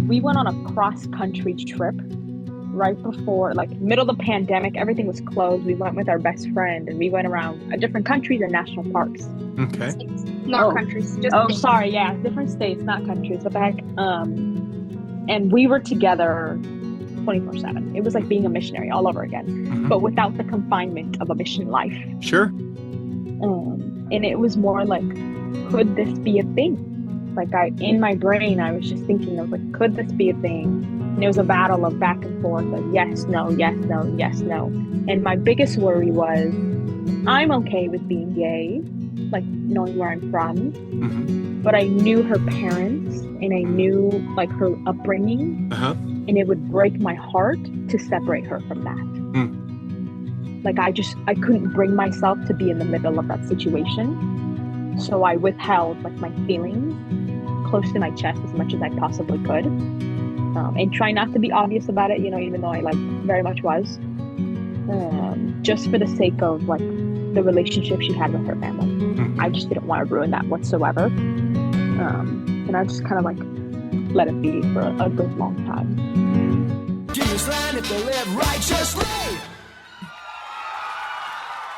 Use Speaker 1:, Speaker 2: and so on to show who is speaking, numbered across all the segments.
Speaker 1: We went on a cross-country trip right before, like, middle of the pandemic. Everything was closed. We went with our best friend, and we went around different countries and national parks.
Speaker 2: Okay.
Speaker 3: States, not countries. Just
Speaker 1: Oh,
Speaker 3: states.
Speaker 1: sorry. Yeah, different states, not countries. What the heck? And we were together 24/7. It was like being a missionary all over again, but without the confinement of a mission life.
Speaker 2: Sure.
Speaker 1: And it was more like, could this be a thing? Like, in my brain, I was just thinking of, like, could this be a thing? And it was a battle of back and forth of yes, no, yes, no, yes, no. And my biggest worry was, I'm okay with being gay, like knowing where I'm from, but I knew her parents and I knew like her upbringing, and it would break my heart to separate her from that. Like, I couldn't bring myself to be in the middle of that situation. So I withheld like my feelings close to my chest as much as I possibly could, and try not to be obvious about it, even though I like very much was, just for the sake of like the relationship she had with her family. I just didn't want to ruin that whatsoever. And I just kind of like let it be for a good long time.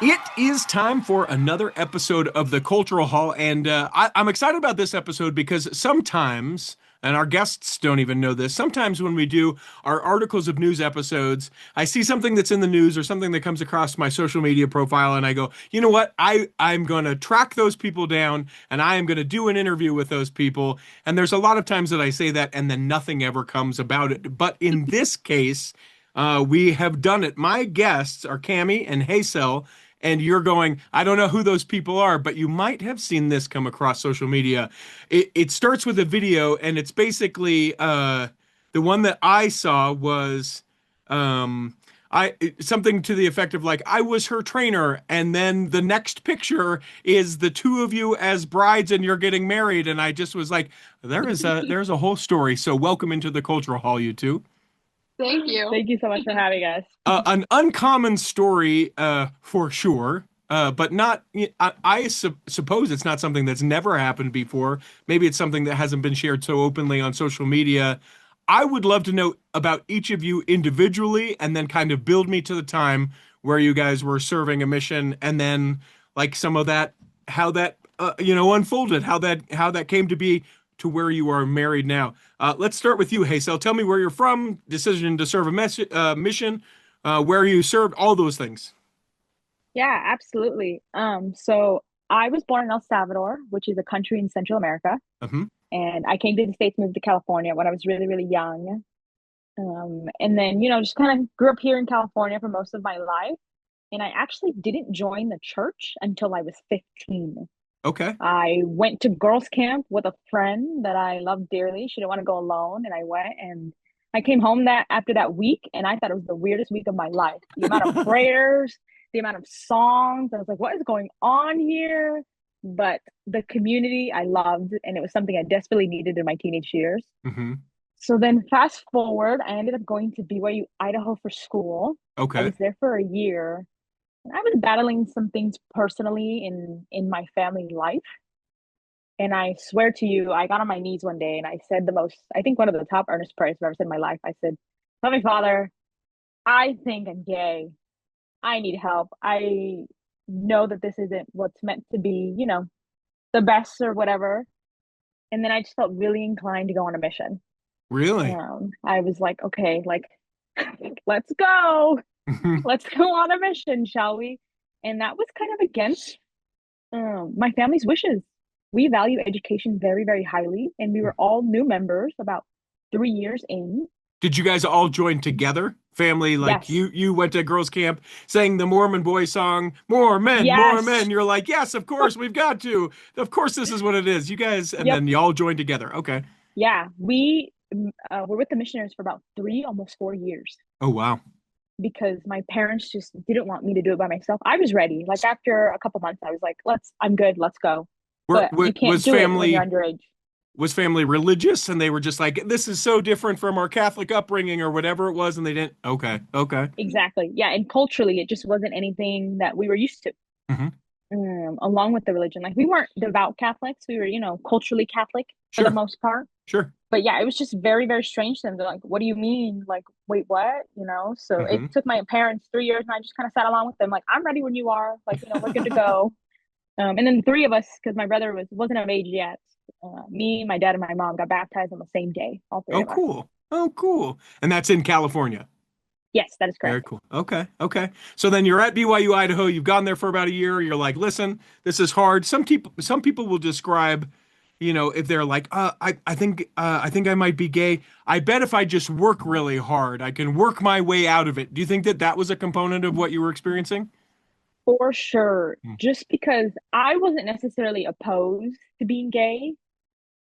Speaker 2: It is time for another episode of the Cultural Hall, and I'm excited about this episode because sometimes, and our guests don't even know this, sometimes when we do our articles of news episodes, I see something that's in the news or something that comes across my social media profile, and I go, you know what, I'm going to track those people down, and I am going to do an interview with those people, and there's a lot of times that I say that, and then nothing ever comes about it. But in this case, we have done it. My guests are Cammie and Heysell, and you're going, I don't know who those people are, but you might have seen this come across social media. It starts with a video, and it's basically the one that I saw was something to the effect of like, I was her trainer, and then the next picture is the two of you as brides and you're getting married, and I just was like, there's a whole story. So welcome into the Cultural Hall, you two.
Speaker 3: Thank you.
Speaker 1: Thank you so much for having us.
Speaker 2: An uncommon story, for sure, but not. I suppose it's not something that's never happened before. Maybe it's something that hasn't been shared so openly on social media. I would love to know about each of you individually, and then kind of build me to the time where you guys were serving a mission, and then like some of that, how that unfolded, how that came to be to where you are married now. Let's start with you, Heysell. Tell me where you're from, decision to serve a mission, where you served, all those things.
Speaker 1: Yeah, absolutely. So I was born in El Salvador, which is a country in Central America. And I came to the States, moved to California when I was really, really young. And then, just kind of grew up here in California for most of my life. And I actually didn't join the church until I was 15.
Speaker 2: Okay.
Speaker 1: I went to girls' camp with a friend that I loved dearly. She didn't want to go alone, and I went, and I came home after that week, and I thought it was the weirdest week of my life. The amount of prayers, the amount of songs. I was like, what is going on here? But the community I loved, and it was something I desperately needed in my teenage years. So then fast forward, I ended up going to BYU, Idaho for school.
Speaker 2: Okay.
Speaker 1: I was there for a year. I was battling some things personally in my family life. And I swear to you, I got on my knees one day and I said I think one of the top earnest prayers I've ever said in my life. I said, Heavenly Father, I think I'm gay. I need help. I know that this isn't what's meant to be, the best or whatever. And then I just felt really inclined to go on a mission.
Speaker 2: Really?
Speaker 1: I was like, okay, like, let's go. Let's go on a mission, shall we? And that was kind of against my family's wishes. We value education very, very highly, and we were all new members about 3 years in.
Speaker 2: Did you guys all join together? Family, like
Speaker 1: Yes.
Speaker 2: you went to girls' camp, sang the Mormon boy song, more men, more
Speaker 1: Yes.
Speaker 2: men. You're like, yes, of course, we've got to. Of course, this is what it is. You guys, and
Speaker 1: Yep.
Speaker 2: then you all joined together. Okay.
Speaker 1: Yeah, we were with the missionaries for about 3, almost 4 years.
Speaker 2: Oh, wow.
Speaker 1: Because my parents just didn't want me to do it by myself. I was ready. Like after a couple months, I was like, I'm good, let's go. But you can't do it when you're underage.
Speaker 2: Was family religious and they were just like, this is so different from our Catholic upbringing or whatever it was, and they didn't? Okay.
Speaker 1: Exactly. Yeah, and culturally, it just wasn't anything that we were used to. along with the religion. Like we weren't devout Catholics. We were, culturally Catholic for the
Speaker 2: Sure,
Speaker 1: most part.
Speaker 2: sure.
Speaker 1: But yeah, it was just very, very strange to them. They're like, what do you mean? Like, wait, what? So it
Speaker 2: Hmm.
Speaker 1: took my parents 3 years and I just kind of sat along with them. Like, I'm ready when you are. Like, we're good to go. And then the three of us, because my brother wasn't of age yet, me, my dad, and my mom got baptized on the same day, all three
Speaker 2: Oh,
Speaker 1: of us.
Speaker 2: cool. Oh, cool. And that's in California.
Speaker 1: Yes, that is
Speaker 2: Very
Speaker 1: correct.
Speaker 2: cool. Okay. Okay. So then you're at BYU, Idaho. You've gone there for about a year. You're like, listen, this is hard. Some people will describe, if they're like, I think I might be gay. I bet if I just work really hard, I can work my way out of it. Do you think that that was a component of what you were experiencing?
Speaker 1: For sure.
Speaker 2: Hmm.
Speaker 1: Just because I wasn't necessarily opposed to being gay,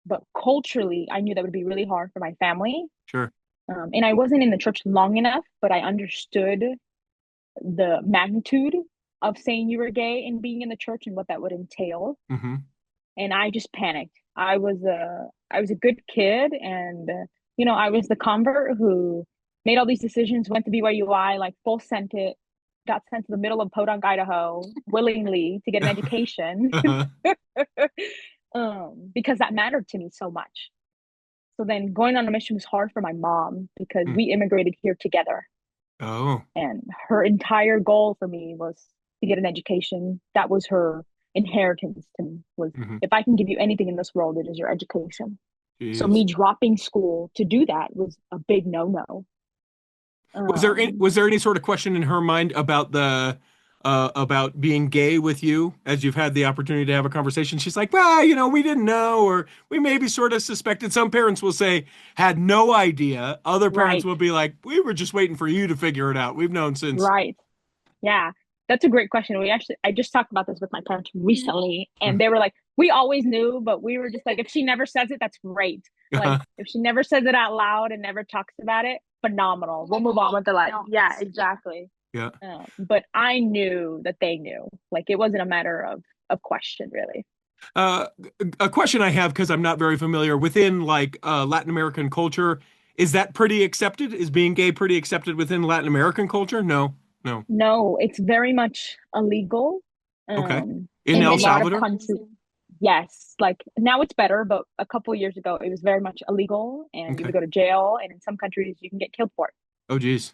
Speaker 1: but culturally, I knew that would be really hard for my family.
Speaker 2: Sure.
Speaker 1: And I wasn't in the church long enough, but I understood the magnitude of saying you were gay and being in the church and what that would entail.
Speaker 2: Hmm.
Speaker 1: And I just panicked. I was a good kid, and I was the convert who made all these decisions, went to BYUI, like full sent it, got sent to the middle of Podunk, Idaho, willingly to get an education, because that mattered to me so much. So then going on a mission was hard for my mom because we immigrated here together.
Speaker 2: Oh.
Speaker 1: And her entire goal for me was to get an education. That was her inheritance to me, was
Speaker 2: Hmm.
Speaker 1: if I can give you anything in this world, it is your education. So
Speaker 2: Jeez.
Speaker 1: me dropping school to do that was a big no-no.
Speaker 2: Was there any sort of question in her mind about the about being gay with you as you've had the opportunity to have a conversation? She's like, well, we didn't know, or we maybe sort of suspected. Some parents will say had no idea. Other parents
Speaker 1: Right,
Speaker 2: will be like, we were just waiting for you to figure it out. We've known since.
Speaker 1: right. Yeah, that's a great question. I just talked about this with my parents recently, and
Speaker 2: Mhm.
Speaker 1: they were like, we always knew, but we were just like, if she never says it, that's great. Like, if she never says it out loud and never talks about it, phenomenal. We'll move on with the life. Yeah, exactly.
Speaker 2: Yeah.
Speaker 1: But I knew that they knew. Like, it wasn't a matter of question, really.
Speaker 2: Uh, a question I have because I'm not very familiar within like Latin American culture, is that pretty accepted? Is being gay pretty accepted within Latin American culture? No, no.
Speaker 1: No, it's very much illegal.
Speaker 2: Okay.
Speaker 1: Um,
Speaker 2: In
Speaker 1: in a
Speaker 2: El
Speaker 1: lot of
Speaker 2: Salvador?
Speaker 1: countries, yes. Like now it's better, but a couple of years ago it was very much illegal, and you
Speaker 2: Okay.
Speaker 1: would go to jail, and in some countries you can get killed for it.
Speaker 2: Oh, geez.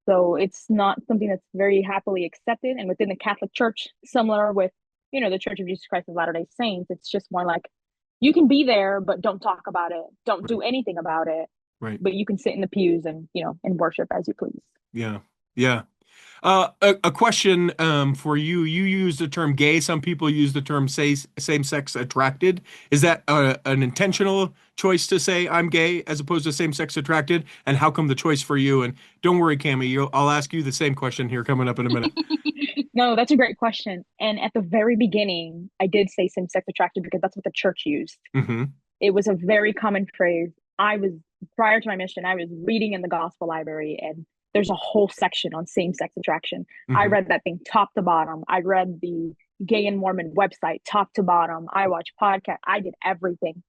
Speaker 1: So it's not something that's very happily accepted. And within the Catholic Church, similar with, the Church of Jesus Christ of Latter-day Saints, it's just more like you can be there, but don't talk about it. Don't
Speaker 2: Right.
Speaker 1: do anything about it.
Speaker 2: Right.
Speaker 1: But you can sit in the pews and, and worship as you please.
Speaker 2: Yeah. Yeah. A question for you. You use the term gay. Some people use the term same-sex attracted. Is that an intentional choice to say I'm gay as opposed to same-sex attracted? And how come the choice for you? And don't worry, Cami, I'll ask you the same question here coming up in a minute.
Speaker 1: No, that's a great question. And at the very beginning, I did say same-sex attracted because that's what the church used.
Speaker 2: Hmm.
Speaker 1: It was a very common phrase. Prior to my mission, I was reading in the gospel library, and there's a whole section on same-sex attraction. I
Speaker 2: Hmm.
Speaker 1: read that thing top to bottom. I read the Gay and Mormon website top to bottom. I watched podcasts. I did everything.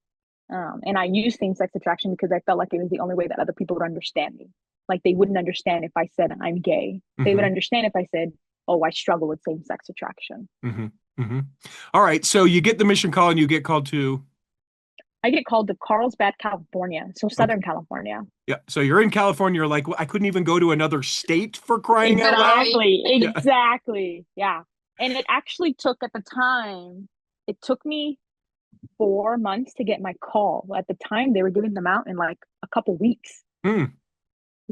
Speaker 1: And I used same-sex attraction because I felt like it was the only way that other people would understand me. Like they wouldn't understand if I said I'm gay. They would
Speaker 2: Hmm.
Speaker 1: understand if I said, oh, I struggle with same-sex attraction.
Speaker 2: Hmm. Hmm. All right. So you get the mission call and you get called to.
Speaker 1: I get called to Carlsbad, California, so
Speaker 2: Okay.
Speaker 1: Southern California.
Speaker 2: Yeah. So you're in California. You're like, well, I couldn't even go to another state for crying out loud.
Speaker 1: Exactly,
Speaker 2: Yeah.
Speaker 1: exactly. Yeah. And it actually took at the time, it took me 4 months to get my call. At the time, they were giving them out in like a couple weeks.
Speaker 2: Hmm.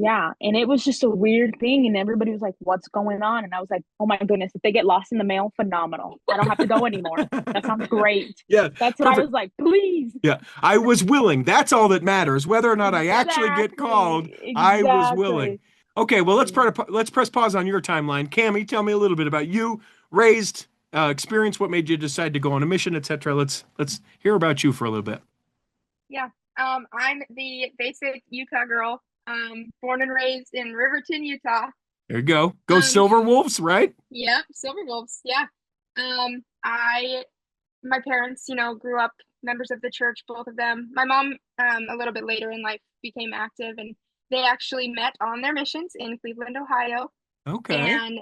Speaker 1: Yeah. And it was just a weird thing. And everybody was like, what's going on? And I was like, oh my goodness, if they get lost in the mail, phenomenal. I don't have to go anymore. That sounds great.
Speaker 2: Yeah.
Speaker 1: That's what I was
Speaker 2: Perfect.
Speaker 1: like, please.
Speaker 2: Yeah, I was willing. That's all that matters. Whether or not I actually get called,
Speaker 1: Exactly.
Speaker 2: I was willing.
Speaker 1: Exactly.
Speaker 2: Okay, well, let's press pause on your timeline. Cammy, tell me a little bit about you, raised, experience, what made you decide to go on a mission, etc. Let's hear about you for a little bit.
Speaker 3: Yeah. I'm the basic Utah girl. Born and raised in Riverton, Utah.
Speaker 2: There you go. Go
Speaker 3: Um,
Speaker 2: Silver Wolves, right?
Speaker 3: yep, Silver Wolves. Yeah. My parents, grew up members of the church, both of them. My mom, a little bit later in life, became active, and they actually met on their missions in Cleveland, Ohio.
Speaker 2: Okay.
Speaker 3: And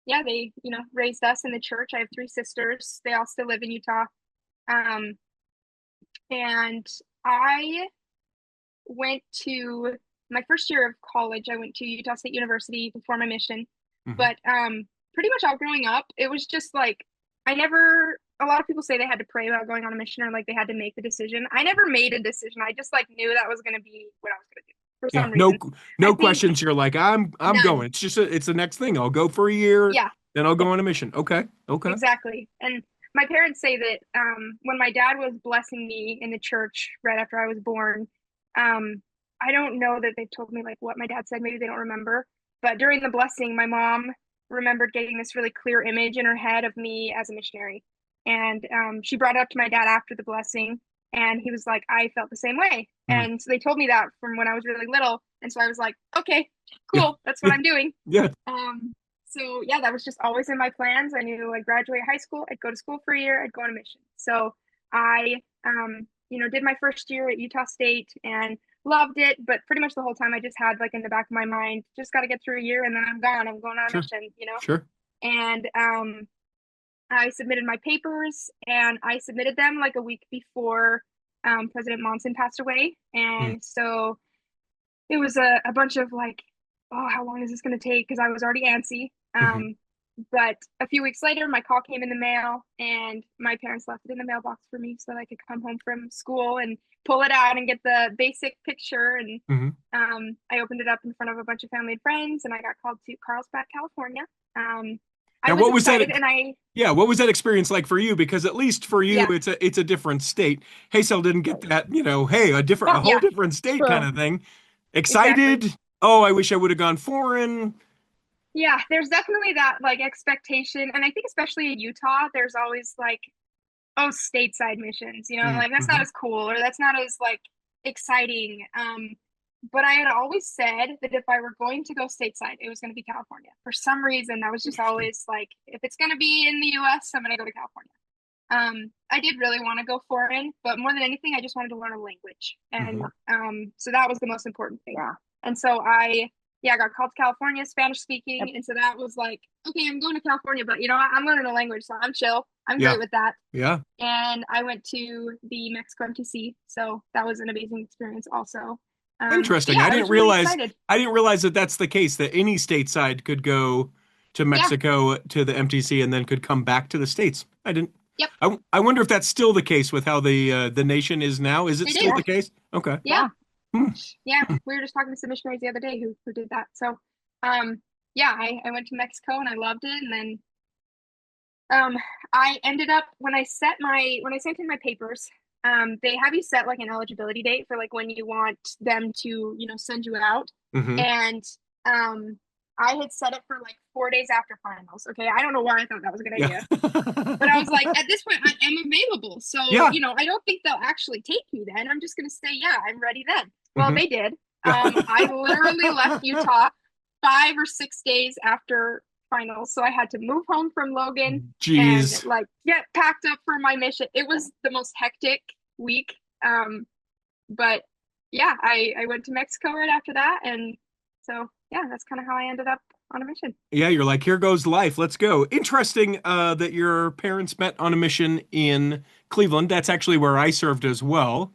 Speaker 3: yeah, they, raised us in the church. I have three sisters. They all still live in Utah. Um, and I went to my first year of college. I went to Utah State University before my mission.
Speaker 2: Mhm.
Speaker 3: But pretty much all growing up, it was just like a lot of people say they had to pray about going on a mission or like they had to make the decision. I never made a decision. I just like knew that was going to be what I was going to do for
Speaker 2: Yeah,
Speaker 3: some reason. I
Speaker 2: no
Speaker 3: think
Speaker 2: questions. You're like, I'm
Speaker 3: none.
Speaker 2: going. It's just it's the next thing. I'll go for a year,
Speaker 3: Yeah,
Speaker 2: then I'll go on a mission. Okay, okay.
Speaker 3: exactly. And my parents say that when my dad was blessing me in the church right after I was born, um, I don't know that they've told me like what my dad said. Maybe they don't remember. But during the blessing, my mom remembered getting this really clear image in her head of me as a missionary. And she brought it up to my dad after the blessing, and he was like, I felt the same way.
Speaker 2: Mm.
Speaker 3: And so they told me that from when I was really little. And so I was like, okay,
Speaker 2: Yeah,
Speaker 3: cool. That's what I'm doing.
Speaker 2: yeah.
Speaker 3: So yeah, that was just always in my plans. I knew I'd graduate high school, I'd go to school for a year, I'd go on a mission. So I, did my first year at Utah State and loved it. But pretty much the whole time I just had like in the back of my mind, just got to get through a year and then I'm gone. I'm going on a
Speaker 2: Sure,
Speaker 3: mission.
Speaker 2: sure.
Speaker 3: And I submitted my papers and I submitted them like a week before President Monson passed away.
Speaker 2: Mm.
Speaker 3: And so it was a bunch of like, oh, how long is this going to take? Because I was already antsy.
Speaker 2: Mhm.
Speaker 3: But a few weeks later, my call came in the mail, and my parents left it in the mailbox for me so that I could come home from school and pull it out and get the basic picture. And
Speaker 2: Mhm.
Speaker 3: I opened it up in front of a bunch of family and friends, and I got called to Carlsbad, California. I
Speaker 2: Now,
Speaker 3: was
Speaker 2: what was that?
Speaker 3: excited, and
Speaker 2: Yeah, what was that experience like for you? Because at least for you,
Speaker 3: yeah,
Speaker 2: it's a different state. Heysell didn't get that, hey, a whole
Speaker 3: yeah,
Speaker 2: different state kind
Speaker 1: True.
Speaker 2: of thing.
Speaker 3: exactly.
Speaker 2: Excited? Oh, I wish I would have gone foreign.
Speaker 3: Yeah, there's definitely that like expectation. And I think especially in Utah, there's always like, oh, stateside missions, like that's not
Speaker 2: Mm-hmm.
Speaker 3: as cool or that's not as like exciting. But I had always said that if I were going to go stateside, it was going to be California. For some reason, that was just
Speaker 2: Interesting.
Speaker 3: always like, if it's going to be in the US, I'm going to go to California. I did really want to go foreign, but more than anything, I just wanted to learn a language.
Speaker 2: Mm-hmm.
Speaker 3: And so that was the most important thing.
Speaker 1: Yeah.
Speaker 3: And so I got called to California, Spanish speaking.
Speaker 1: Yep.
Speaker 3: And so that was like, okay, I'm going to California, but I'm learning a language, so I'm chill. I'm
Speaker 2: Yeah,
Speaker 3: great with that.
Speaker 2: yeah.
Speaker 3: And I went to the Mexico MTC, so that was an amazing experience also. But
Speaker 2: Interesting.
Speaker 3: yeah, I was really excited.
Speaker 2: I didn't realize that that's the case, that any stateside could go to
Speaker 3: Yeah,
Speaker 2: Mexico to the MTC and then could come back to the States. I didn't.
Speaker 3: yep,
Speaker 2: I wonder if that's still the case with how the nation is now. Is it
Speaker 3: it
Speaker 2: still
Speaker 3: is.
Speaker 2: the case? Okay.
Speaker 3: Yeah,
Speaker 2: Hmm.
Speaker 3: yeah. We were just talking to some missionaries the other day who did that. So, um, yeah, I went to Mexico and I loved it. And then I ended up when I sent in my papers, they have you set like an eligibility date for like when you want them to, send you out.
Speaker 2: Hmm.
Speaker 3: And I had set it for like 4 days after finals. Okay. I don't know why I thought that was a good
Speaker 2: Yeah.
Speaker 3: idea. But I was like, at this point, I am available. So,
Speaker 2: Yeah.
Speaker 3: I don't think they'll actually take me then. I'm just going to say, yeah, I'm ready then. Well,
Speaker 2: Hmm.
Speaker 3: they did. I literally left Utah 5 or 6 days after finals. So I had to move home from Logan and
Speaker 2: Jeez.
Speaker 3: like get packed up for my mission. It was the most hectic week. But yeah, I went to Mexico right after that. And so, yeah, that's kind of how I ended up on a mission.
Speaker 2: Yeah, you're like, here goes life. Let's go. Interesting that your parents met on a mission in Cleveland. That's actually where I served as well,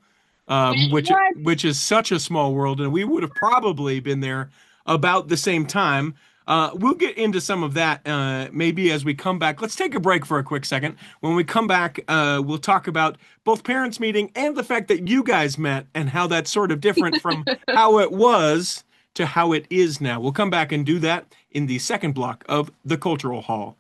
Speaker 1: What?
Speaker 2: which is such a small world, and we would have probably been there about the same time. We'll get into some of that maybe as we come back. Let's take a break for a quick second. When we come back, we'll talk about both parents meeting and the fact that you guys met and how that's sort of different from how it was to how it is now. We'll come back and do that in the second block of The Cultural Hall.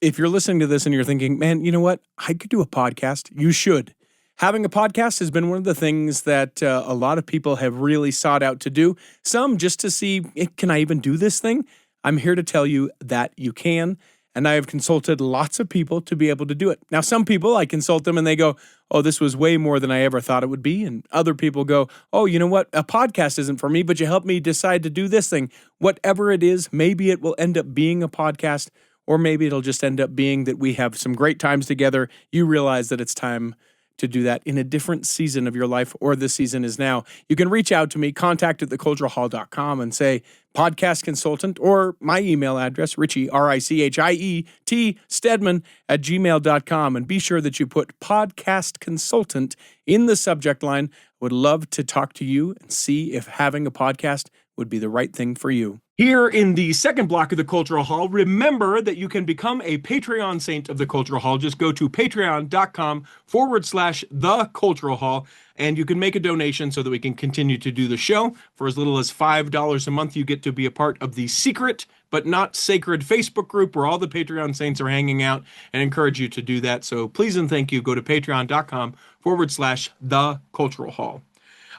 Speaker 2: If you're listening to this and you're thinking, man, you know what? I could do a podcast. You should. Having a podcast has been one of the things that a lot of people have really sought out to do. Some just to see, can I even do this thing? I'm here to tell you that you can. And I have consulted lots of people to be able to do it. Now, some people, I consult them and they go, oh, this was way more than I ever thought it would be. And other people go, oh, you know what? A podcast isn't for me, but you helped me decide to do this thing. Whatever it is, maybe it will end up being a podcast, or maybe it'll just end up being that we have some great times together. You realize that it's time to do that in a different season of your life, or the season is now, you can reach out to me, contact@theculturalhall.com, and say podcast consultant, or my email address, Richie, RICHIET, Stedman @gmail.com. And be sure that you put podcast consultant in the subject line. Would love to talk to you and see if having a podcast would be the right thing for you. Here in the second block of the Cultural Hall, remember that you can become a Patreon saint of the Cultural Hall. Just go to patreon.com/the Cultural Hall, and you can make a donation so that we can continue to do the show. For as little as $5 a month, you get to be a part of the secret but not sacred Facebook group where all the Patreon saints are hanging out, and encourage you to do that. So please and thank you. Go to patreon.com/the Cultural Hall.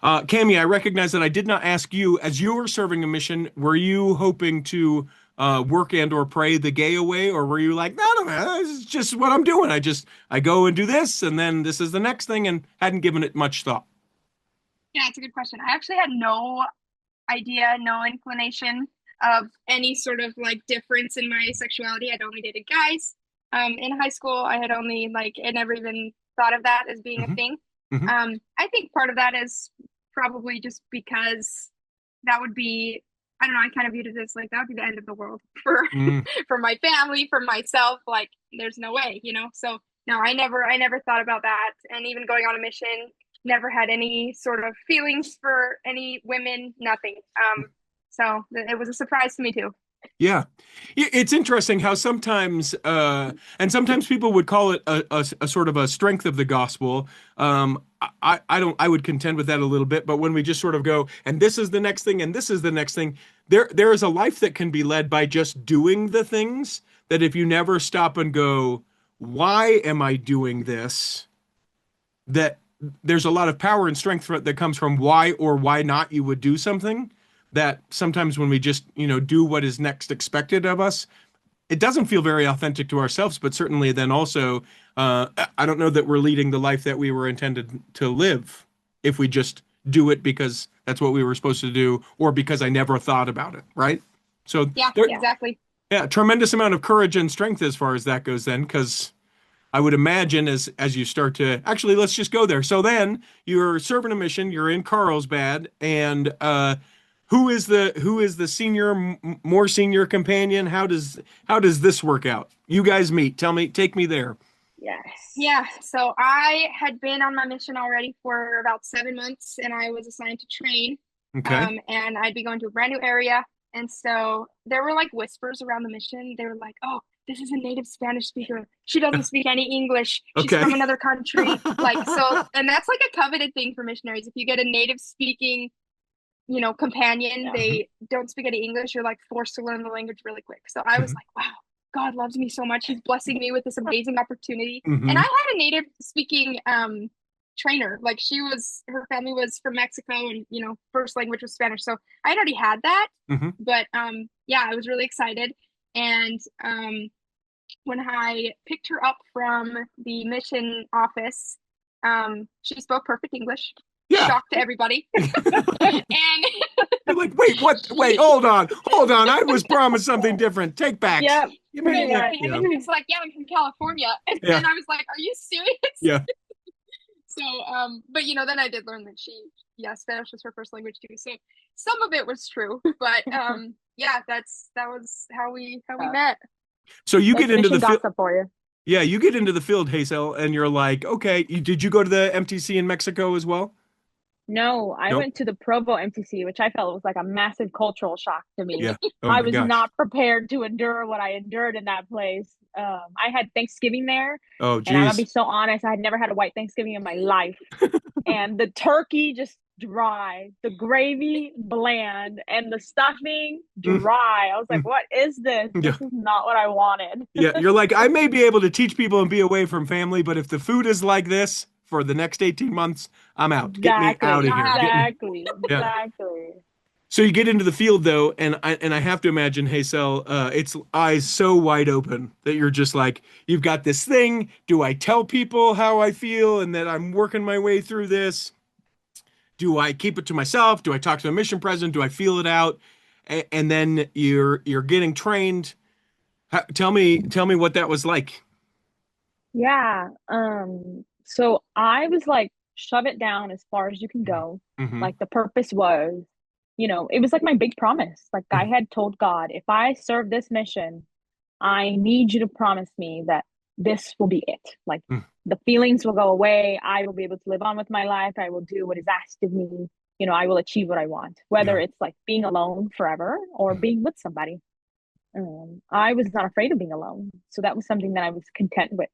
Speaker 2: Cami, I recognize that I did not ask you, as you were serving a mission, were you hoping to work and or pray the gay away, or were you like, no, this is just what I'm doing. I go and do this, and then this is the next thing, and hadn't given it much thought?
Speaker 3: Yeah, it's a good question. I actually had no idea, no inclination of any sort of like difference in my sexuality. I'd only dated guys. In high school, I had only I never even thought of that as being a thing. I think part of that is probably just because that would be, I don't know, I kind of viewed it as like that would be the end of the world for for my family, for myself. Like there's no way, So no, I never thought about that. And even going on a mission, never had any sort of feelings for any women, nothing. So it was a surprise to me too.
Speaker 2: Yeah. It's interesting how sometimes, and sometimes people would call it a sort of a strength of the gospel. I would contend with that a little bit, but when we just sort of go, and this is the next thing, and this is the next thing, there is a life that can be led by just doing the things, that if you never stop and go, why am I doing this? That there's a lot of power and strength that comes from why or why not you would do something. That sometimes when we just, do what is next expected of us, it doesn't feel very authentic to ourselves, but certainly then also, I don't know that we're leading the life that we were intended to live if we just do it because that's what we were supposed to do, or because I never thought about it, right? So
Speaker 3: yeah, exactly.
Speaker 2: Yeah, tremendous amount of courage and strength as far as that goes then, because I would imagine as you start to, actually, let's just go there. So then you're serving a mission, you're in Carlsbad, and who is the senior, more senior companion? How does this work out? You guys meet. Take me there.
Speaker 1: Yes.
Speaker 3: Yeah. So I had been on my mission already for about 7 months, and I was assigned to train.
Speaker 2: Okay.
Speaker 3: And I'd be going to a brand new area. And so there were like whispers around the mission. They were like, oh, this is a native Spanish speaker. She doesn't speak any English. She's
Speaker 2: Okay.
Speaker 3: from another country. And that's like a coveted thing for missionaries. If you get a native speaking companion, they don't speak any English, you're like forced to learn the language really quick. So I was like, wow, God loves me so much. He's blessing me with this amazing opportunity. And I had a native speaking trainer. Like her family was from Mexico, and first language was Spanish. So I already had that. But yeah, I was really excited. And when I picked her up from the mission office, she spoke perfect English.
Speaker 2: Yeah.
Speaker 3: Shock to everybody. And
Speaker 2: you're like, wait, what? Wait, hold on. I was promised something different. Take back.
Speaker 1: Yeah.
Speaker 3: And it's like, yeah, I'm from California. And I was like, are you serious?
Speaker 2: Yeah.
Speaker 3: So, but then I did learn that Spanish was her first language too. So some of it was true, but yeah, that was how we met.
Speaker 2: So you get into the
Speaker 1: gossip for you.
Speaker 2: Yeah, you get into the field, Heysell, and you're like, okay, did you go to the MTC in Mexico as well?
Speaker 1: No, I went to the Provo MTC, which I felt was like a massive cultural shock to me.
Speaker 2: Yeah. Oh
Speaker 1: I was not prepared to endure what I endured in that place. I had Thanksgiving there.
Speaker 2: Oh, geez.
Speaker 1: And I'm gonna be so honest, I had never had a white Thanksgiving in my life. And the turkey just dry, the gravy bland, and the stuffing dry. I was like, what is this? This is not what I wanted.
Speaker 2: Yeah, you're like, I may be able to teach people and be away from family, but if the food is like this for the next 18 months, I'm out. Get me out of here.
Speaker 1: Exactly.
Speaker 2: So you get into the field though, and I have to imagine, Heysell, it's eyes so wide open that you're just like, you've got this thing. Do I tell people how I feel and that I'm working my way through this? Do I keep it to myself? Do I talk to the mission president? Do I feel it out? And then you're getting trained. Tell me what that was like.
Speaker 1: Yeah. So I was like, shove it down as far as you can go.
Speaker 2: Mm-hmm.
Speaker 1: Like the purpose was, it was like my big promise. Like I had told God, if I serve this mission, I need you to promise me that this will be it. Like the feelings will go away. I will be able to live on with my life. I will do what is asked of me. I will achieve what I want, whether
Speaker 2: Yeah.
Speaker 1: it's like being alone forever or being with somebody. I was not afraid of being alone. So that was something that I was content with.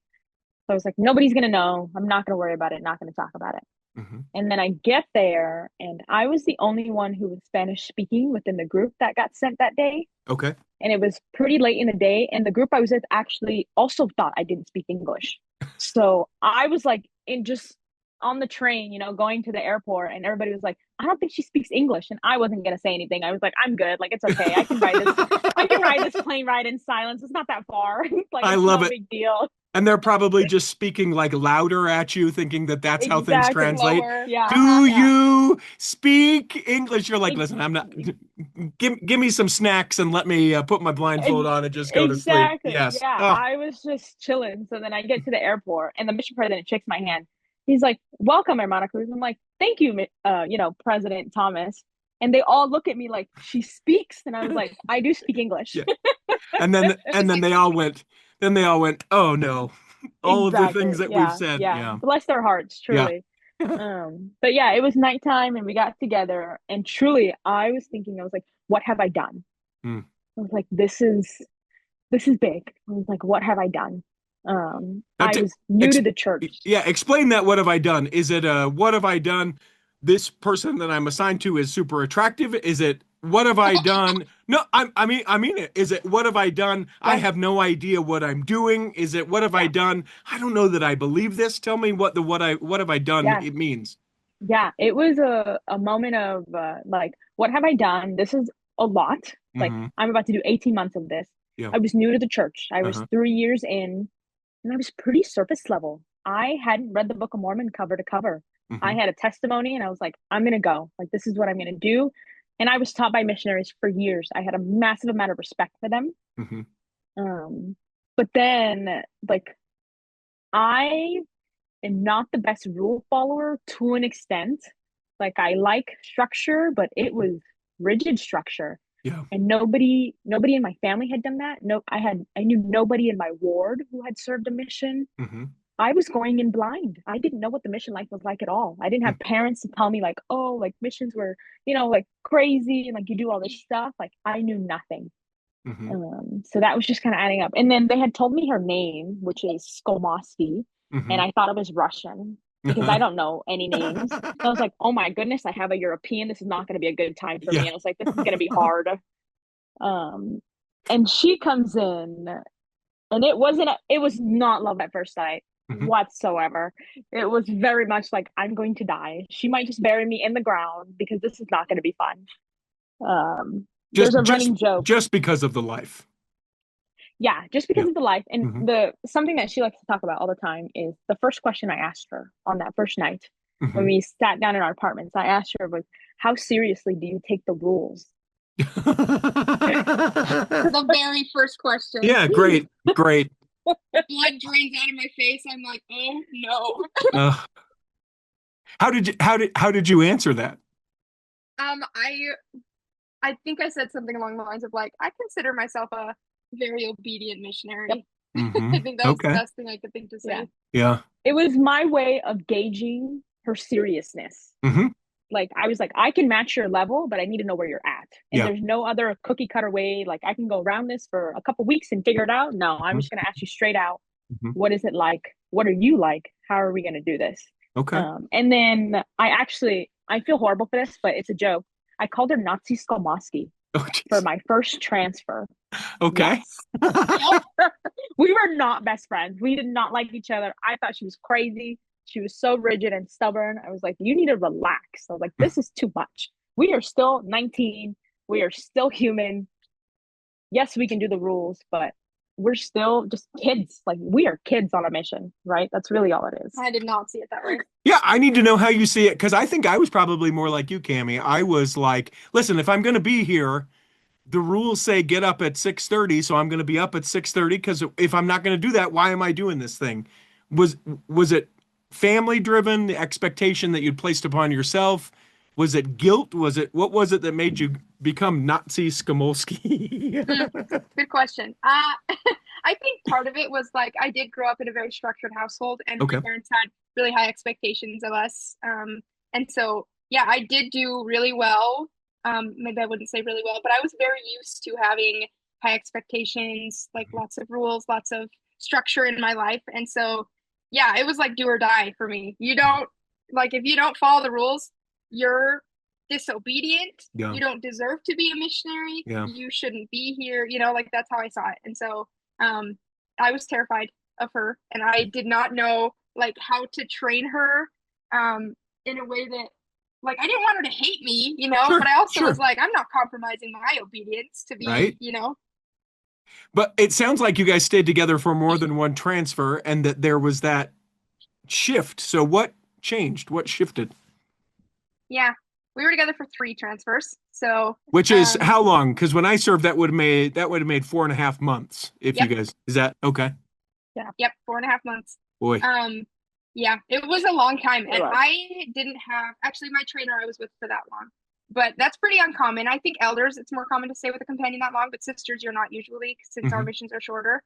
Speaker 1: So I was like, nobody's going to know. I'm not going to worry about it. Not going to talk about it.
Speaker 2: Mm-hmm.
Speaker 1: And then I get there, and I was the only one who was Spanish speaking within the group that got sent that day.
Speaker 2: Okay.
Speaker 1: And it was pretty late in the day. And the group I was with actually also thought I didn't speak English. So I was like, in just on the train, going to the airport, and everybody was like, I don't think she speaks English. And I wasn't going to say anything. I was like, I'm good. Like, it's okay. I can ride this. I can ride this plane ride in silence. It's not that far. Like,
Speaker 2: I
Speaker 1: it's
Speaker 2: love
Speaker 1: no
Speaker 2: it.
Speaker 1: big deal.
Speaker 2: And they're probably just speaking like louder at you, thinking that that's how things
Speaker 1: Exactly.
Speaker 2: translate.
Speaker 3: Lower.
Speaker 1: Yeah.
Speaker 2: Do
Speaker 1: Yeah.
Speaker 2: you speak English? You're like,
Speaker 1: Ex-
Speaker 2: listen, I'm not. Give me some snacks and let me put my blindfold on and just go to sleep.
Speaker 1: Exactly.
Speaker 2: Yes.
Speaker 1: Yeah.
Speaker 2: Oh.
Speaker 1: I was just chilling. So then I get to the airport, and the mission president shakes my hand. He's like, "Welcome, Hermana Cruz." I'm like, "Thank you, President Thomas." And they all look at me like, "She speaks," and I was like, "I do speak English."
Speaker 2: Yeah. And then they all went. Then they all went. Oh no! All of the things
Speaker 1: Exactly.
Speaker 2: that we've
Speaker 1: Yeah.
Speaker 2: said.
Speaker 1: Yeah.
Speaker 2: Yeah.
Speaker 1: Bless their hearts,
Speaker 2: Yeah.
Speaker 1: truly. But yeah, it was nighttime, and we got together, and truly, I was thinking, I was like, "What have I done?"
Speaker 2: Mm.
Speaker 1: I was like, this is big. I was like, what have I done?
Speaker 2: Now,
Speaker 1: I was new to the church.
Speaker 2: yeah, explain that. What have I done? Is it what have I done? This person that I'm assigned to is super attractive. Is it what have I done? No, I mean it. Is it what have I done? I
Speaker 1: Yeah,
Speaker 2: have no idea what I'm doing. Is it what have I
Speaker 1: yeah,
Speaker 2: done? I don't know that I believe this. Tell me what have I done?
Speaker 1: yeah,
Speaker 2: It means.
Speaker 1: yeah. It was a moment of like, what have I done? This is a lot. Like,
Speaker 2: Hmm.
Speaker 1: I'm about to do 18 months of this.
Speaker 2: Yeah.
Speaker 1: I was new to the church. I was
Speaker 2: Uh-huh.
Speaker 1: 3 years in, and I was pretty surface level. I hadn't read the Book of Mormon cover to cover. I
Speaker 2: Hmm.
Speaker 1: had a testimony, and I was like, I'm gonna go. Like, this is what I'm gonna do. And I was taught by missionaries for years. I had a massive amount of respect for them.
Speaker 2: Hmm.
Speaker 1: Um, but then, like, I am not the best rule follower to an extent. Like, I like structure, but it was rigid structure.
Speaker 2: Yeah.
Speaker 1: And nobody in my family had done that. No, I knew nobody in my ward who had served a mission.
Speaker 2: Hmm.
Speaker 1: I was going in blind. I didn't know what the mission life was like at all. I didn't have parents to tell me like, oh, like missions were, like crazy and like you do all this stuff. Like I knew nothing.
Speaker 2: Hmm.
Speaker 1: So that was just kind of adding up. And then they had told me her name, which is Skolmoski, and
Speaker 2: Hmm.
Speaker 1: I thought it was Russian because I don't know any names. So I was like, oh my goodness, I have a European. This is not going to be a good time for
Speaker 2: Yeah.
Speaker 1: me. I was like, this is going to be hard. Um, and she comes in, and it was not love at first sight
Speaker 2: Hmm.
Speaker 1: whatsoever. It was very much like, I'm going to die. She might just bury me in the ground because this is not going to be fun.
Speaker 2: Just
Speaker 1: There's a
Speaker 2: just
Speaker 1: running joke.
Speaker 2: just because of the life.
Speaker 1: Yeah, just
Speaker 2: Yeah.
Speaker 1: because of the life. And
Speaker 2: Hmm.
Speaker 1: the something that she likes to talk about all the time is the first question I asked her on that first night when
Speaker 2: Hmm.
Speaker 1: we sat down in our apartments. I asked her, was, how seriously do you take the rules?
Speaker 3: The very first question.
Speaker 2: Yeah, great, great.
Speaker 3: Blood drains out of my face. I'm like, oh no.
Speaker 2: Uh, how did you answer that?
Speaker 3: I think I said something along the lines of like, I consider myself a very obedient
Speaker 1: Yep.
Speaker 3: missionary.
Speaker 2: Hmm.
Speaker 3: I think that was the
Speaker 2: Okay.
Speaker 3: best thing I could think to
Speaker 1: Yeah.
Speaker 3: say.
Speaker 2: Yeah.
Speaker 1: It was my way of gauging her seriousness.
Speaker 2: Hmm.
Speaker 1: Like I was like, I can match your level, but I need to know where you're at. And
Speaker 2: Yeah.
Speaker 1: there's no other cookie cutter way. Like I can go around this for a couple weeks and figure it out. No, I'm
Speaker 2: Hmm.
Speaker 1: just gonna ask you straight out.
Speaker 2: Hmm.
Speaker 1: What is it like? What are you like? How are we gonna do this?
Speaker 2: Okay.
Speaker 1: And then I feel horrible for this, but it's a joke. I called her Nazi Skolmoski
Speaker 2: Oh,
Speaker 1: for
Speaker 2: geez.
Speaker 1: my first transfer.
Speaker 2: Okay.
Speaker 1: Yes. We were not best friends. We did not like each other. I thought she was crazy. She was so rigid and stubborn. I was like, you need to relax. I was like, this is too much. We are still 19. We are still human. Yes, we can do the rules, but we're still just kids. Like we are kids on a mission, right? That's really all it is.
Speaker 3: I did not see it that way.
Speaker 2: Yeah, I need to know how you see it because I think I was probably more like you, Cami. I was like, listen, if I'm going to be here, the rules say get up at 6:30, so I'm going to be up at 6:30 because if I'm not going to do that, why am I doing this thing? Was it family driven, the expectation that you'd placed upon yourself? Was it guilt? What was it that made you become Nazi Skolmoski?
Speaker 3: Good question. I think part of it was like I did grow up in a very structured household, and my
Speaker 2: Okay.
Speaker 3: parents had really high expectations of us. And so, yeah, I did do really well. Maybe I wouldn't say really well, but I was very used to having high expectations, like lots of rules, lots of structure in my life. And so, yeah, it was like do or die for me. You don't like if you don't follow the rules, you're disobedient.
Speaker 2: Yeah.
Speaker 3: You don't deserve to be a missionary.
Speaker 2: Yeah.
Speaker 3: You shouldn't be here. Like that's how I saw it. And so I was terrified of her, and I did not know like how to train her in a way that like I didn't want her to hate me,
Speaker 2: Sure.
Speaker 3: but I also was
Speaker 2: Sure.
Speaker 3: like, I'm not compromising my obedience to
Speaker 2: Right.
Speaker 3: be.
Speaker 2: But it sounds like you guys stayed together for more than one transfer and that there was that shift. So what changed? What shifted?
Speaker 3: Yeah. We were together for 3 transfers. So
Speaker 2: Which is how long? Because when I served, that would have made 4.5 months. If
Speaker 3: yep.
Speaker 2: you guys, is that okay?
Speaker 1: Yeah.
Speaker 3: Yep, 4.5 months.
Speaker 2: Boy.
Speaker 3: Yeah, it was a long time. And
Speaker 1: It was.
Speaker 3: I didn't have actually my trainer I was with for that long. But that's pretty uncommon. I think elders, it's more common to stay with a companion that long, but sisters, you're not usually since our
Speaker 2: Mhm.
Speaker 3: missions are shorter.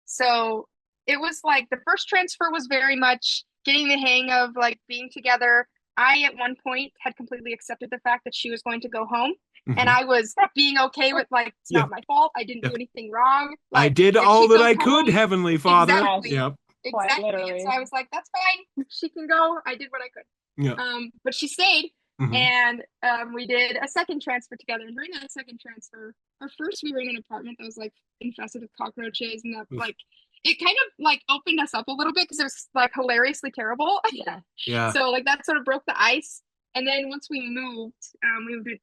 Speaker 3: So it was like the first transfer was very much getting the hang of like being together. I at one point had completely accepted the fact that she was going to go home, and
Speaker 2: Mhm.
Speaker 3: I was being okay with like it's
Speaker 2: Yeah.
Speaker 3: not my fault. I didn't
Speaker 2: Yeah.
Speaker 3: do anything wrong.
Speaker 2: I
Speaker 3: Like
Speaker 2: did
Speaker 3: if
Speaker 2: all
Speaker 3: she
Speaker 2: that
Speaker 3: goes
Speaker 2: I could,
Speaker 3: home,
Speaker 2: Heavenly Father.
Speaker 3: exactly,
Speaker 2: Yep.
Speaker 1: Quite
Speaker 3: exactly. And
Speaker 1: literally.
Speaker 3: so I was like, that's fine. She can go. I did what I could.
Speaker 2: Yeah.
Speaker 3: But she stayed,
Speaker 2: Mhm.
Speaker 3: and we did a second transfer together. And during that second transfer, first we were in an apartment that was like infested with cockroaches, and that
Speaker 2: Oof.
Speaker 3: like it kind of like opened us up a little bit because it was like hilariously terrible.
Speaker 1: Yeah.
Speaker 2: Yeah.
Speaker 3: So like that sort of broke the ice. And then once we moved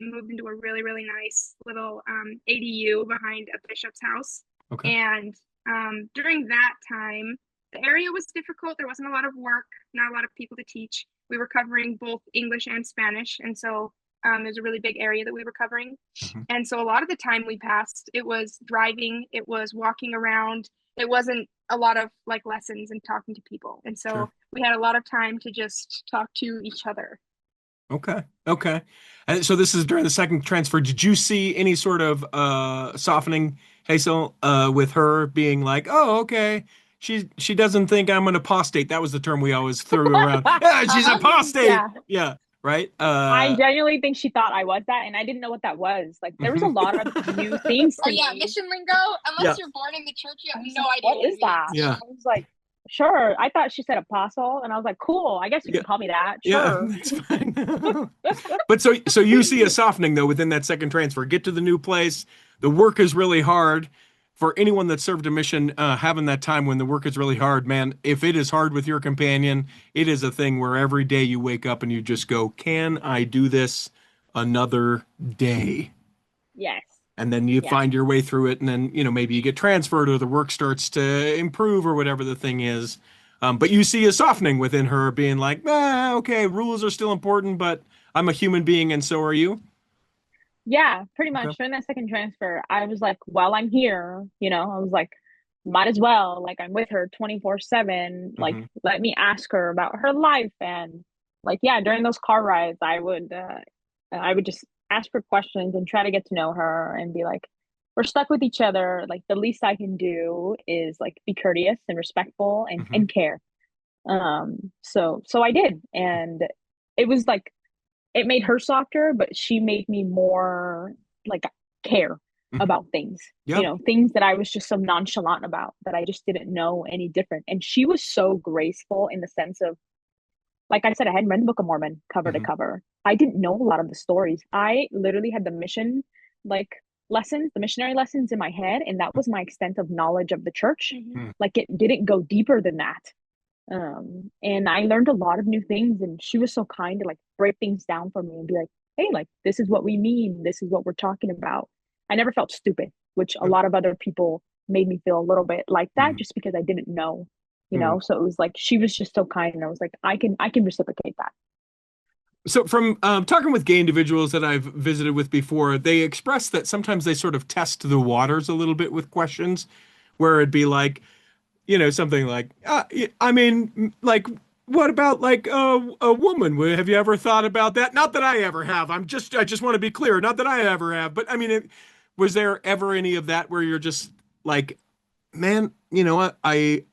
Speaker 3: into a really, really nice little ADU behind a bishop's house.
Speaker 2: Okay.
Speaker 3: And during that time, the area was difficult. There wasn't a lot of work, not a lot of people to teach. We were covering both English and Spanish. And so there's a really big area that we were covering.
Speaker 2: Mhm.
Speaker 3: And so a lot of the time we passed, it was driving, it was walking around. It wasn't a lot of like lessons and talking to people. And so
Speaker 2: Sure.
Speaker 3: we had a lot of time to just talk to each other.
Speaker 2: Okay. Okay. And so this is during the second transfer. Did you see any sort of softening, Heysell, with her being like, "Oh, okay, she doesn't think I'm an apostate." That was the term we always threw around. Yeah, she's
Speaker 3: Uh-huh.
Speaker 2: apostate.
Speaker 1: Yeah.
Speaker 2: Yeah. Right.
Speaker 1: I genuinely think she thought I was that, and I didn't know what that was. Like, there was a
Speaker 2: Mhm.
Speaker 1: lot of new things
Speaker 3: Oh
Speaker 1: to
Speaker 3: yeah,
Speaker 1: me.
Speaker 3: mission lingo. Unless
Speaker 2: Yeah.
Speaker 3: you're born in the church, you
Speaker 1: I
Speaker 3: have
Speaker 1: was
Speaker 3: no
Speaker 1: like,
Speaker 3: idea
Speaker 1: what is
Speaker 3: it
Speaker 1: that?
Speaker 3: means.
Speaker 2: Yeah.
Speaker 1: I was like, sure. I thought she said apostle, and I was like, cool. I guess you
Speaker 2: Yeah.
Speaker 1: can call me that.
Speaker 2: Yeah.
Speaker 1: Sure.
Speaker 2: That's fine. But so you see a softening though within that second transfer. Get to the new place. The work is really hard. For anyone that served a mission, having that time when the work is really hard, man, if it is hard with your companion, it is a thing where every day you wake up and you just go, can I do this another day?
Speaker 1: Yes.
Speaker 2: And then you
Speaker 1: Yeah.
Speaker 2: find your way through it, and then, maybe you get transferred or the work starts to improve or whatever the thing is. But you see a softening within her being like, okay, rules are still important, but I'm a human being and so are you.
Speaker 1: Yeah, pretty
Speaker 2: Okay.
Speaker 1: much. During that second transfer, I was like, well, I'm here, I was like, might as well. Like, I'm with her 24/7. Like,
Speaker 2: Hmm.
Speaker 1: let me ask her about her life. And like, yeah, during those car rides, I would just ask her questions and try to get to know her and be like, we're stuck with each other. Like, the least I can do is like be courteous and respectful and
Speaker 2: Hmm.
Speaker 1: care. So I did. And it was like, it made her softer, but she made me more like care
Speaker 2: Hmm.
Speaker 1: about things,
Speaker 2: Yeah.
Speaker 1: things that I was just so nonchalant about that I just didn't know any different. And she was so graceful in the sense of, like I said, I hadn't read the Book of Mormon cover to
Speaker 2: Hmm.
Speaker 1: cover. I didn't know a lot of the stories. I literally had the mission, like lessons, the missionary lessons in my head, and that was my extent of knowledge of the church.
Speaker 3: Mhm.
Speaker 2: Hmm.
Speaker 1: Like it didn't go deeper than that. And I learned a lot of new things, and she was so kind to like break things down for me and be like, hey, like this is what we mean, this is what we're talking about. I never felt stupid, which a
Speaker 2: Good.
Speaker 1: lot of other people made me feel a little bit like that
Speaker 2: Hmm.
Speaker 1: just because I didn't know,
Speaker 2: Hmm.
Speaker 1: so it was like she was just so kind, and I was like, I can reciprocate that.
Speaker 2: So, from talking with gay individuals that I've visited with before, they express that sometimes they sort of test the waters a little bit with questions, where it'd be like, something like, I mean, like, what about like a woman? Have you ever thought about that? Not that I ever have. I just want to be clear. Not that I ever have, but I mean, was there ever any of that where you're just like, man, you know what? I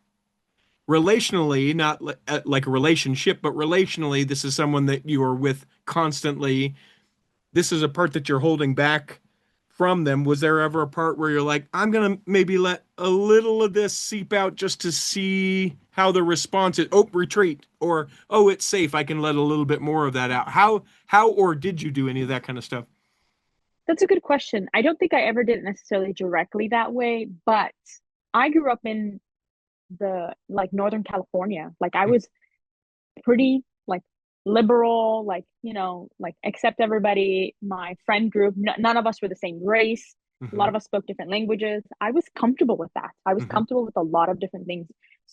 Speaker 2: relationally, not like a relationship, but relationally, this is someone that you are with constantly. This is a part that you're holding back from them. Was there ever a part where you're like, I'm gonna maybe let a little of this seep out just to see how the response is? Oh, retreat, or oh, it's safe. I can let a little bit more of that out. Or did you do any of that kind of stuff?
Speaker 1: That's a good question. I don't think I ever did it necessarily directly that way, but I grew up in the like Northern California. Like I was pretty like liberal, like, like accept everybody. My friend group, none of us were the same race. A lot
Speaker 2: Hmm.
Speaker 1: of us spoke different languages. I was comfortable with that. I was
Speaker 2: Hmm.
Speaker 1: comfortable with a lot of different things.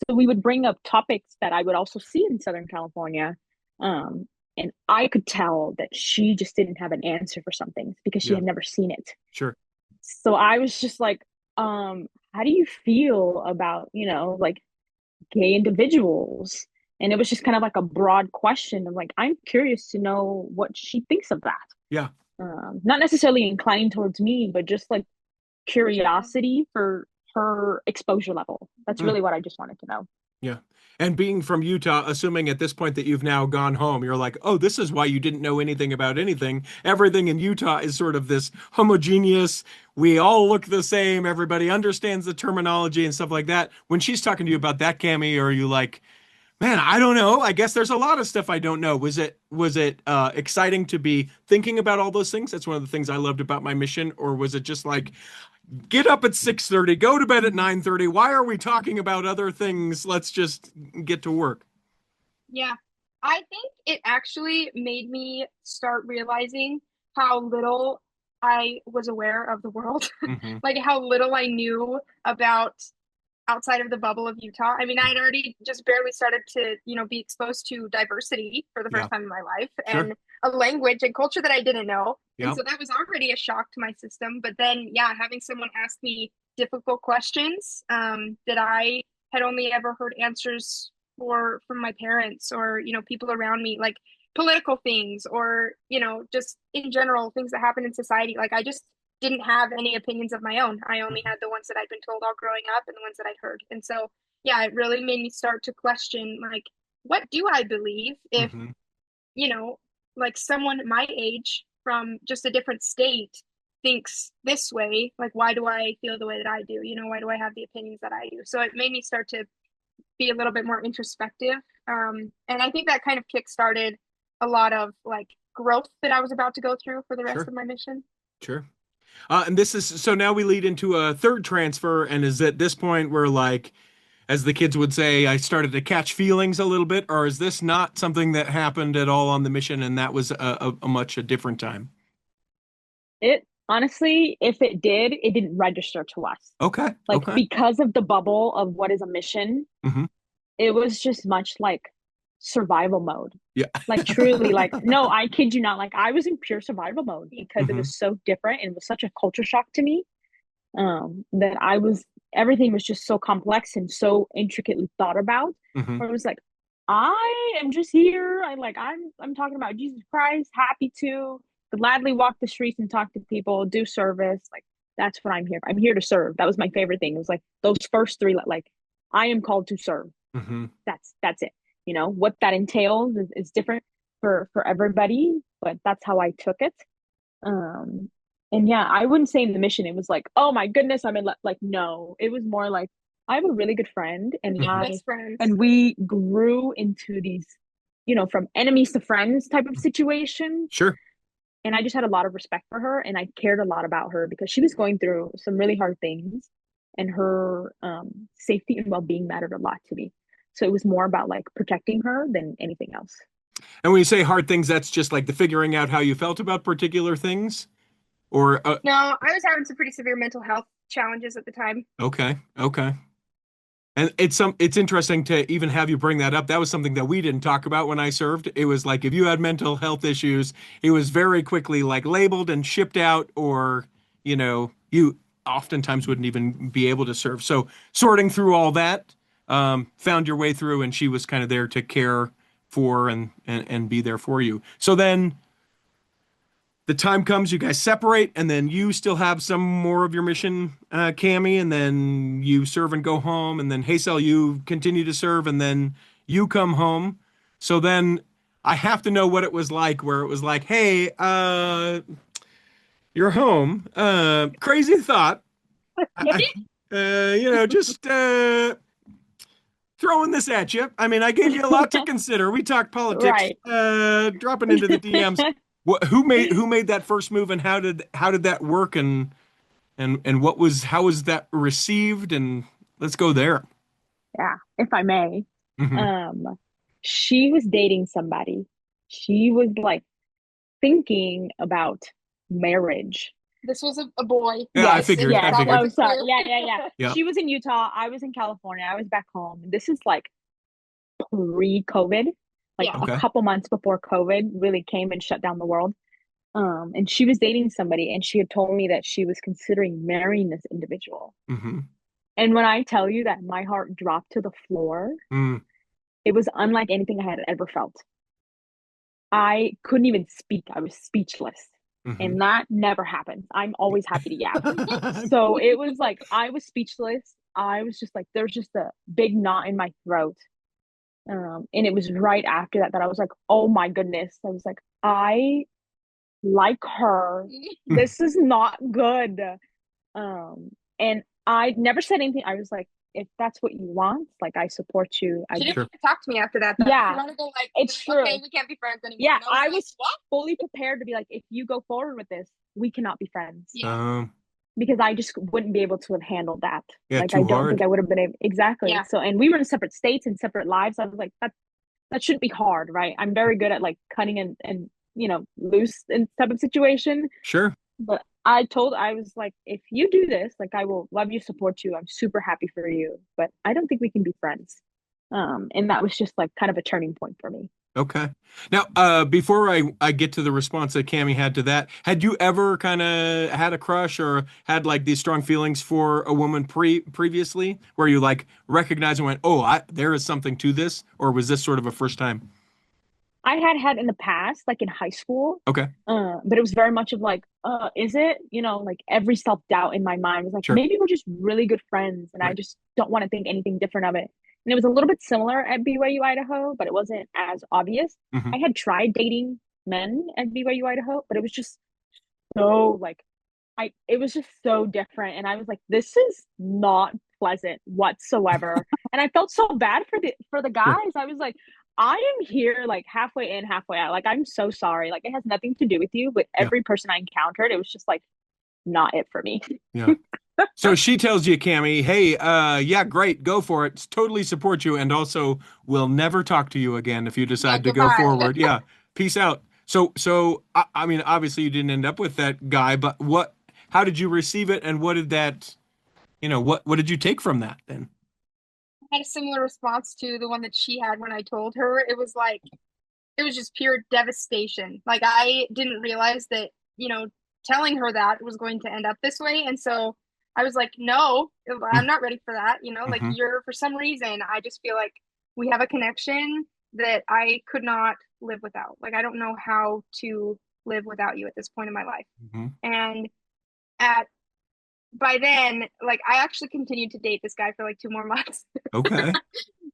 Speaker 1: So we would bring up topics that I would also see in Southern California. Um, and I could tell that she just didn't have an answer for some things because she
Speaker 2: Yeah,
Speaker 1: had never seen it.
Speaker 2: sure.
Speaker 1: So I was just like, how do you feel about, like gay individuals? And it was just kind of like a broad question of like, I'm curious to know what she thinks of that.
Speaker 2: Yeah.
Speaker 1: Not necessarily inclined towards me, but just like
Speaker 3: Yeah.
Speaker 1: curiosity for her exposure level. That's
Speaker 2: Mm,
Speaker 1: really what I just wanted to know.
Speaker 2: yeah. And being from Utah, assuming at this point that you've now gone home, you're like, oh, this is why you didn't know anything about anything. Everything in Utah is sort of this homogeneous, we all look the same, everybody understands the terminology and stuff like that. When she's talking to you about that, Cami, are you like, man, I don't know. I guess there's a lot of stuff I don't know. Was it exciting to be thinking about all those things? That's one of the things I loved about my mission. Or was it just like, get up at 6:30, go to bed at 9:30. Why are we talking about other things? Let's just get to work.
Speaker 3: Yeah. I think it actually made me start realizing how little I was aware of the world,
Speaker 2: Hmm.
Speaker 3: like how little I knew about outside of the bubble of Utah. I mean, I had already just barely started to, be exposed to diversity for the
Speaker 2: Yeah,
Speaker 3: first time in my life
Speaker 2: sure.
Speaker 3: and a language and culture that I didn't know. And
Speaker 2: Yeah.
Speaker 3: so that was already a shock to my system. But then, yeah, having someone ask me difficult questions that I had only ever heard answers for from my parents or, people around me, like political things or, just in general, things that happen in society. Like I just didn't have any opinions of my own. I only
Speaker 2: Hmm.
Speaker 3: had the ones that I'd been told all growing up and the ones that I'd heard. And so, yeah, it really made me start to question, like, what do I believe if,
Speaker 2: Hmm.
Speaker 3: you know, like someone my age from just a different state thinks this way? Like, why do I feel the way that I do? Why do I have the opinions that I do? So it made me start to be a little bit more introspective. And I think that kind of kick-started a lot of like growth that I was about to go through for the rest
Speaker 2: Sure.
Speaker 3: of my mission.
Speaker 2: Sure. And this is so now we lead into a third transfer, and is at this point where, like, as the kids would say, I started to catch feelings a little bit, or is this not something that happened at all on the mission, and that was a much a different time?
Speaker 1: It honestly, if it did, it didn't register to us.
Speaker 2: Okay.
Speaker 1: Like
Speaker 2: Okay.
Speaker 1: because of the bubble of what is a mission,
Speaker 2: Hmm.
Speaker 1: it was just much like survival mode.
Speaker 2: Yeah.
Speaker 1: Like truly, like no, I kid you not. Like I was in pure survival mode because it
Speaker 2: Hmm.
Speaker 1: was so different and it was such a culture shock to me. That I was everything was just so complex and so intricately thought about.
Speaker 2: Hmm.
Speaker 1: Where it was like, I am just here. I'm talking about Jesus Christ, happy to gladly walk the streets and talk to people, do service. Like that's what I'm here. I'm here to serve. That was my favorite thing. It was like those first three, like I am called to serve.
Speaker 2: Hmm.
Speaker 1: That's it. What that entails is different for everybody, but that's how I took it. Um, and yeah, I wouldn't say in the mission it was like, oh my goodness, I'm in like no. It was more like I have a really good friend and
Speaker 3: Yeah,
Speaker 2: Hmm.
Speaker 1: I
Speaker 3: best friends.
Speaker 1: and we grew into these, from enemies to friends type of situation.
Speaker 2: Sure.
Speaker 1: And I just had a lot of respect for her and I cared a lot about her because she was going through some really hard things and her safety and well-being mattered a lot to me. So it was more about like protecting her than anything else.
Speaker 2: And when you say hard things, that's just like the figuring out how you felt about particular things, or
Speaker 3: No, I was having some pretty severe mental health challenges at the time.
Speaker 2: okay, okay. And it's interesting to even have you bring that up. That was something that we didn't talk about when I served. It was like if you had mental health issues, it was very quickly like labeled and shipped out, or you oftentimes wouldn't even be able to serve. So sorting through all that, found your way through, and she was kind of there to care for and be there for you. So then the time comes, you guys separate, and then you still have some more of your mission, Cami, and then you serve and go home, and then Heysell, you continue to serve, and then you come home. So then I have to know what it was like, where it was like, hey, you're home. Crazy thought. Just throwing this at you. I mean, I gave you a lot to consider. We talked politics,
Speaker 1: Right.
Speaker 2: dropping into the DMs. Who made that first move, and how did that work, and how was that received? And let's go there.
Speaker 1: Yeah, if I may.
Speaker 2: Hmm.
Speaker 1: She was dating somebody. She was like thinking about marriage.
Speaker 3: This was a boy.
Speaker 2: Yeah, I
Speaker 1: Yes,
Speaker 2: figured. I
Speaker 1: yes.
Speaker 3: That
Speaker 2: figured.
Speaker 1: Oh,
Speaker 3: wasn't
Speaker 1: sorry.
Speaker 3: clear.
Speaker 1: Yeah.
Speaker 2: Yeah.
Speaker 1: She was in Utah. I was in California. I was back home. This is like pre-COVID, like
Speaker 3: Yeah.
Speaker 1: a
Speaker 2: Okay.
Speaker 1: couple months before COVID really came and shut down the world. And she was dating somebody, and she had told me that she was considering marrying this individual.
Speaker 2: Hmm.
Speaker 1: And when I tell you that my heart dropped to the floor,
Speaker 2: Mm.
Speaker 1: it was unlike anything I had ever felt. I couldn't even speak. I was speechless.
Speaker 2: Hmm.
Speaker 1: And that never happens. I'm always happy to yap. So it was like I was speechless. I was just like, there's just a big knot in my throat. And it was right after that I was like, oh my goodness. I was like, I like her. This is not good. And I never said anything. I was like, if that's what you want, like I support you. I
Speaker 3: She
Speaker 1: just,
Speaker 3: didn't
Speaker 2: Sure.
Speaker 3: even talk to me after that, though.
Speaker 1: Yeah,
Speaker 3: She wanted to go like,
Speaker 1: it's
Speaker 3: okay,
Speaker 1: true.
Speaker 3: we can't be friends anymore.
Speaker 1: Yeah,
Speaker 3: And
Speaker 1: I
Speaker 3: like,
Speaker 1: was
Speaker 3: what?
Speaker 1: fully prepared to be like, if you go forward with this, we cannot be friends.
Speaker 3: Yeah.
Speaker 1: Because I just wouldn't be able to have handled that.
Speaker 2: Yeah,
Speaker 1: Like I
Speaker 2: too
Speaker 1: don't think
Speaker 2: hard.
Speaker 1: I would have been able exactly.
Speaker 3: Yeah.
Speaker 1: So and we were in separate states and separate lives. I was like, that shouldn't be hard, right? I'm very good at like cutting and loose in type of situation.
Speaker 2: Sure.
Speaker 1: But I was like, if you do this, like I will love you, support you. I'm super happy for you. But I don't think we can be friends. And that was just like kind of a turning point for me.
Speaker 2: Okay. Now, before I get to the response that Cami had to that, had you ever kind of had a crush or had like these strong feelings for a woman previously, where you like recognized and went, "Oh, there is something to this," or was this sort of a first time?
Speaker 1: I had in the past, like in high school,
Speaker 2: Okay.
Speaker 1: but it was very much of like, is it? Like every self-doubt in my mind was like,
Speaker 2: Sure.
Speaker 1: maybe we're just really good friends, and I
Speaker 2: Right.
Speaker 1: just don't want to think anything different of it. And it was a little bit similar at BYU Idaho, but it wasn't as obvious.
Speaker 2: Hmm.
Speaker 1: I had tried dating men at BYU Idaho, but it was just so like it was just so different. And I was like, this is not pleasant whatsoever. And I felt so bad for the
Speaker 2: Sure.
Speaker 1: guys. I was like, I am here like halfway in, halfway out. Like, I'm so sorry. Like, it has nothing to do with you, but
Speaker 2: Yeah.
Speaker 1: every person I encountered, it was just like not it for me.
Speaker 2: Yeah. So she tells you, Cami, hey, yeah, great, go for it. Totally support you, and also will never talk to you again if you
Speaker 3: Yeah,
Speaker 2: decide to go
Speaker 3: goodbye.
Speaker 2: forward. Yeah, peace out. So I mean, obviously you didn't end up with that guy, but how did you receive it, and what did that, what did you take from that then?
Speaker 3: I had a similar response to the one that she had when I told her. It was just pure devastation. Like I didn't realize that, telling her that was going to end up this way. And so I was like, no, I'm not ready for that. Like
Speaker 2: Mm-hmm.
Speaker 3: for some reason, I just feel like we have a connection that I could not live without. Like I don't know how to live without you at this point in my life.
Speaker 2: Mm-hmm.
Speaker 3: And at by then, like I actually continued to date this guy for like 2 more months.
Speaker 2: Okay.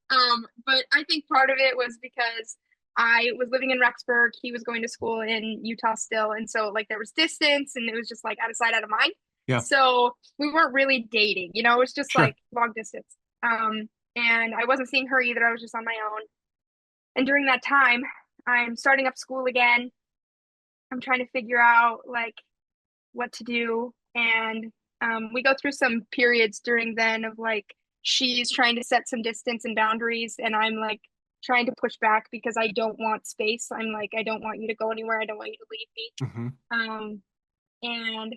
Speaker 3: But I think part of it was because I was living in Rexburg, he was going to school in Utah still, and so like there was distance, and it was just like out of sight, out of mind.
Speaker 2: Yeah.
Speaker 3: So we weren't really dating, it was just
Speaker 2: Sure.
Speaker 3: like long distance. And I wasn't seeing her either. I was just on my own. And during that time, I'm starting up school again. I'm trying to figure out like what to do, and we go through some periods during then of like she's trying to set some distance and boundaries, and I'm like trying to push back because I don't want space. I'm like, I don't want you to go anywhere. I don't want you to leave me.
Speaker 2: Mm-hmm.
Speaker 3: And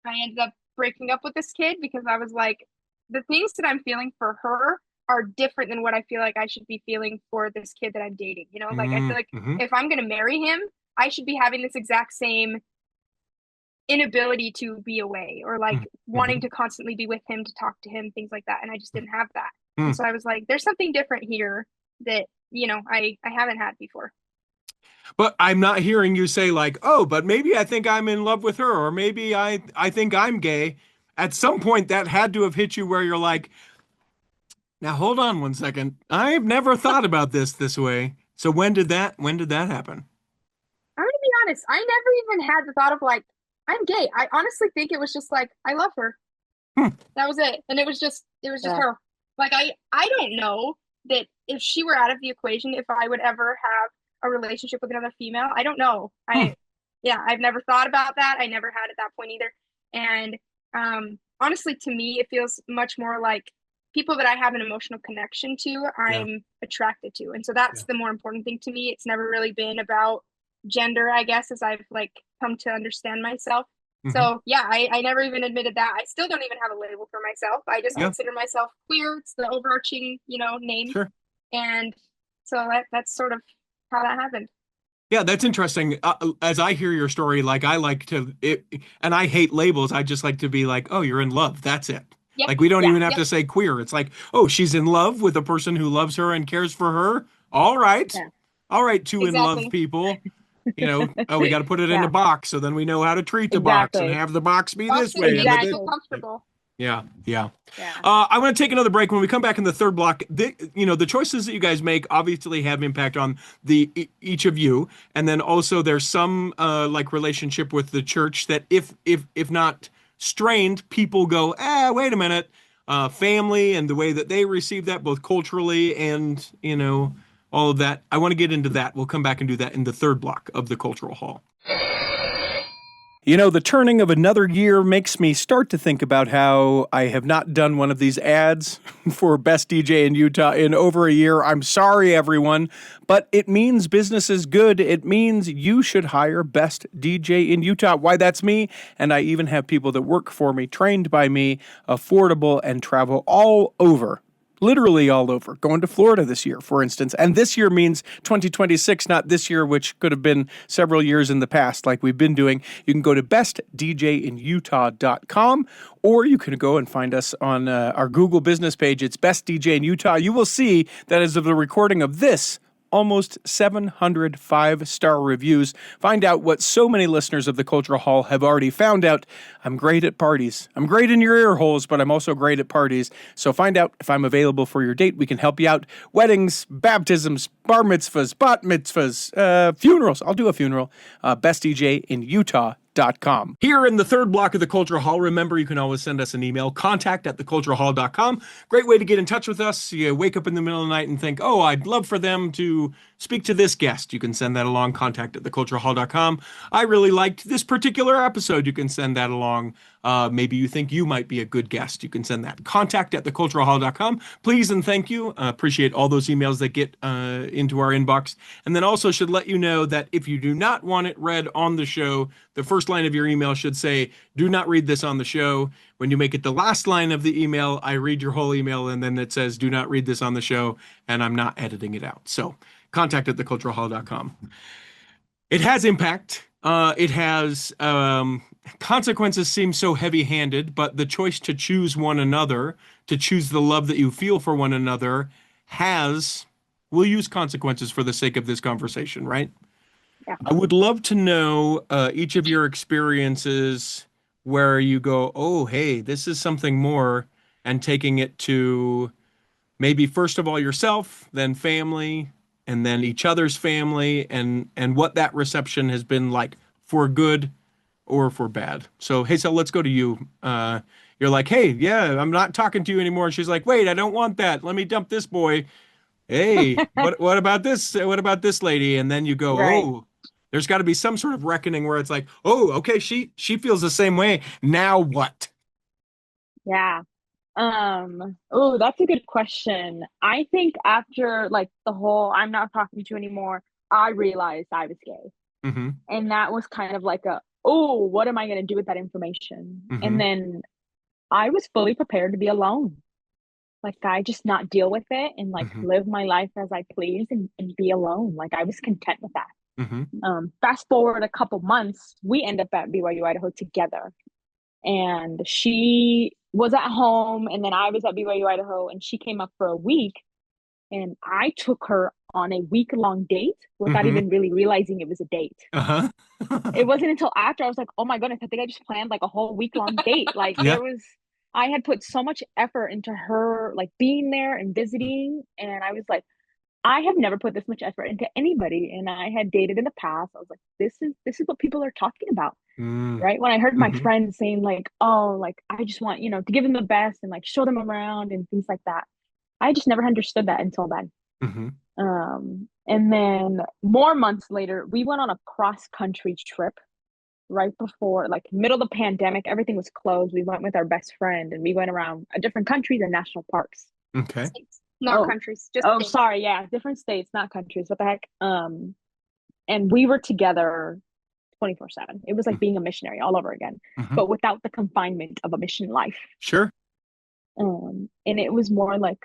Speaker 3: I ended up breaking up with this kid because I was like, the things that I'm feeling for her are different than what I feel like I should be feeling for this kid that I'm dating. Like I feel like
Speaker 2: Mm-hmm.
Speaker 3: if I'm going to marry him, I should be having this exact same inability to be away or like
Speaker 2: Mm-hmm.
Speaker 3: wanting to constantly be with him, to talk to him, things like that. And I just didn't have that. And
Speaker 2: Hmm.
Speaker 3: so I was like, there's something different here that, I haven't had before.
Speaker 2: But I'm not hearing you say like, oh, but maybe I think I'm in love with her, or maybe I think I'm gay. At some point, that had to have hit you where you're like, now hold on one second. I've never thought about this way. So when did that happen?
Speaker 3: I'm gonna be honest, I never even had the thought of like, I'm gay. I honestly think it was just like, I love her.
Speaker 2: Hmm.
Speaker 3: That was it. And it was just
Speaker 1: Yeah.
Speaker 3: her. Like I don't know that if she were out of the equation, if I would ever have a relationship with another female. I don't know.
Speaker 2: Hmm.
Speaker 3: Yeah, I've never thought about that. I never had at that point either. And honestly, to me, it feels much more like people that I have an emotional connection to,
Speaker 2: Yeah.
Speaker 3: I'm attracted to. And so
Speaker 2: Yeah.
Speaker 3: that's the more important thing to me. It's never really been about gender, I guess, as I've like come to understand myself.
Speaker 2: Hmm.
Speaker 3: So yeah, I never even admitted that. I still don't even have a label for myself. I just
Speaker 2: Yeah.
Speaker 3: consider myself queer. It's the overarching, name.
Speaker 2: Sure.
Speaker 3: And so that's sort of how that happened.
Speaker 2: Yeah, that's interesting. As I hear your story, like I like to it, and I hate labels. I just like to be like, oh, you're in love. That's it.
Speaker 3: Yep.
Speaker 2: Like we don't
Speaker 3: Yeah.
Speaker 2: even have
Speaker 3: Yep.
Speaker 2: to say queer. It's like, oh, she's in love with a person who loves her and cares for her. All right.
Speaker 1: Yeah.
Speaker 2: All right, two in love
Speaker 3: Exactly.
Speaker 2: people. Oh, we got to put it in a
Speaker 1: Yeah.
Speaker 2: box so then we know how to treat the box and
Speaker 1: Exactly.
Speaker 2: have the box be
Speaker 3: Box
Speaker 2: this
Speaker 3: it
Speaker 2: way and
Speaker 3: makes
Speaker 2: the
Speaker 3: me
Speaker 2: this.
Speaker 3: feel
Speaker 1: Exactly.
Speaker 3: comfortable.
Speaker 2: Yeah, yeah.
Speaker 1: Yeah.
Speaker 2: I'm going to take another break. When we come back in the third block, the choices that you guys make obviously have impact on each of you, and then also there's some like relationship with the church that if not strained, people go, wait a minute, family and the way that they receive that, both culturally and all of that. I want to get into that. We'll come back and do that in the third block of the Cultural Hall. The turning of another year makes me start to think about how I have not done one of these ads for Best DJ in Utah in over a year. I'm sorry, everyone, but it means business is good. It means you should hire Best DJ in Utah. Why, that's me, and I even have people that work for me, trained by me, affordable, and travel all over. Literally all over. Going to Florida this year, for instance. And this year means 2026, not this year, which could have been several years in the past, like we've been doing. You can go to bestdjinutah.com, or you can go and find us on our Google business page. It's Best DJ in Utah. You will see that as of the recording of this, almost 700 five-star reviews. Find out what so many listeners of the Cultural Hall have already found out. I'm great at parties. I'm great in your ear holes, but I'm also great at parties. So find out if I'm available for your date. We can help you out. Weddings, baptisms, bar mitzvahs, bat mitzvahs, funerals. I'll do a funeral. Best DJ in Utah. Here in the third block of the Cultural Hall, remember you can always send us an email, contact@theculturalhall.com. Great way to get in touch with us. You wake up in the middle of the night and think, oh, I'd love for them to speak to this guest. You can send that along, contact@theculturalhall.com. I really liked this particular episode. You can send that along. Maybe you think you might be a good guest. You can send that, contact@theculturalhall.com. Please and thank you. Appreciate all those emails that get into our inbox. And then also should let you know that if you do not want it read on the show, the first line of your email should say, do not read this on the show. When you make it the last line of the email, I read your whole email and then it says, do not read this on the show, and I'm not editing it out. So contact@theculturalhall.com. It has impact. It has consequences seem so heavy-handed, but the choice to choose one another, to choose the love that you feel for one another, we'll use consequences for the sake of this conversation, right?
Speaker 1: Yeah.
Speaker 2: I would love to know each of your experiences where you go, oh, hey, this is something more, and taking it to maybe first of all yourself, then family, and then each other's family, and what that reception has been like for good or for bad. So, Heysell, let's go to you. You're like, hey, yeah, I'm not talking to you anymore. And she's like, wait, I don't want that. Let me dump this boy. Hey, what about this? What about this lady? And then you go,
Speaker 1: Right.
Speaker 2: oh, there's got to be some sort of reckoning where it's like, oh, okay, she feels the same way. Now what?
Speaker 1: Yeah. Oh, that's a good question. I think after like the whole I'm not talking to you anymore, I realized I was gay.
Speaker 2: Mm-hmm.
Speaker 1: And that was kind of like oh, what am I going to do with that information?
Speaker 2: Mm-hmm.
Speaker 1: And then I was fully prepared to be alone. Like I just not deal with it and like
Speaker 2: Mm-hmm.
Speaker 1: live my life as I please and be alone. Like I was content with that.
Speaker 2: Mm-hmm.
Speaker 1: Fast forward a couple months, we end up at BYU Idaho together. And she was at home, and then I was at BYU Idaho, and she came up for a week, and I took her on a week-long date without
Speaker 2: Mm-hmm.
Speaker 1: even really realizing it was a date.
Speaker 2: Uh-huh.
Speaker 1: It wasn't until after I was like, oh my goodness, I think I just planned like a whole week-long date. Like
Speaker 2: Yeah.
Speaker 1: I had put so much effort into her like being there and visiting, and I was like, I have never put this much effort into anybody. And I had dated in the past. I was like, this is what people are talking about. Right. When I heard my
Speaker 2: Mm-hmm.
Speaker 1: friends saying like, oh, like I just want, to give them the best and like show them around and things like that. I just never understood that until then.
Speaker 2: Mm-hmm.
Speaker 1: And then more months later, we went on a cross-country trip right before, like middle of the pandemic, everything was closed. We went with our best friend and we went around different countries and national parks.
Speaker 2: Okay.
Speaker 3: States, not
Speaker 1: Oh,
Speaker 3: countries, just
Speaker 1: oh,
Speaker 3: states.
Speaker 1: sorry, yeah, different states, not countries. What the heck? And we were together 24/7. It was like being a missionary all over again,
Speaker 2: Mm-hmm.
Speaker 1: but without the confinement of a mission life.
Speaker 2: Sure.
Speaker 1: And it was more like,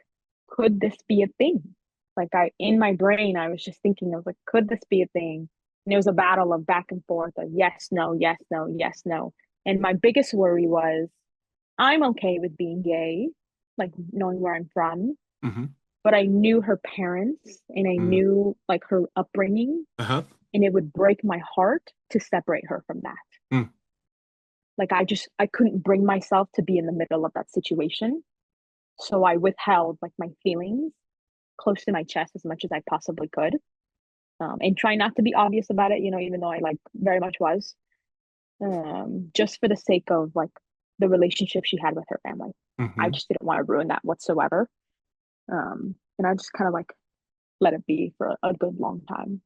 Speaker 1: could this be a thing? Like in my brain, I was just thinking, I was like, could this be a thing? And it was a battle of back and forth of yes, no, yes, no, yes, no. And my biggest worry was, I'm okay with being gay, like knowing where I'm from,
Speaker 2: Mm-hmm.
Speaker 1: but I knew her parents and I
Speaker 2: Mm.
Speaker 1: knew like her upbringing,
Speaker 2: Uh-huh.
Speaker 1: and it would break my heart to separate her from that.
Speaker 2: Mm.
Speaker 1: Like I couldn't bring myself to be in the middle of that situation. So I withheld like my feelings close to my chest as much as I possibly could. And try not to be obvious about it, even though I like very much was, just for the sake of like the relationship she had with her family. I
Speaker 2: Mm-hmm.
Speaker 1: just didn't want to ruin that whatsoever. And I just kind of like let it be for a good long time.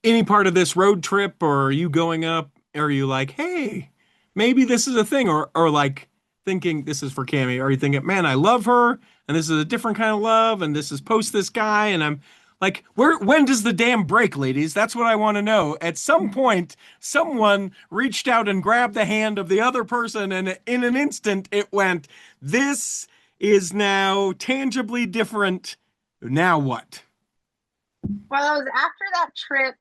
Speaker 2: Any part of this road trip, or are you going up? Are you like, hey, maybe this is a thing, or like thinking this is for Cammy? Are you thinking, man, I love her, and this is a different kind of love, and this is post this guy, and I'm like, when does the dam break, ladies? That's what I want to know. At some point, someone reached out and grabbed the hand of the other person, and in an instant, it went, this is now tangibly different. Now what?
Speaker 3: Well, it was after that trip,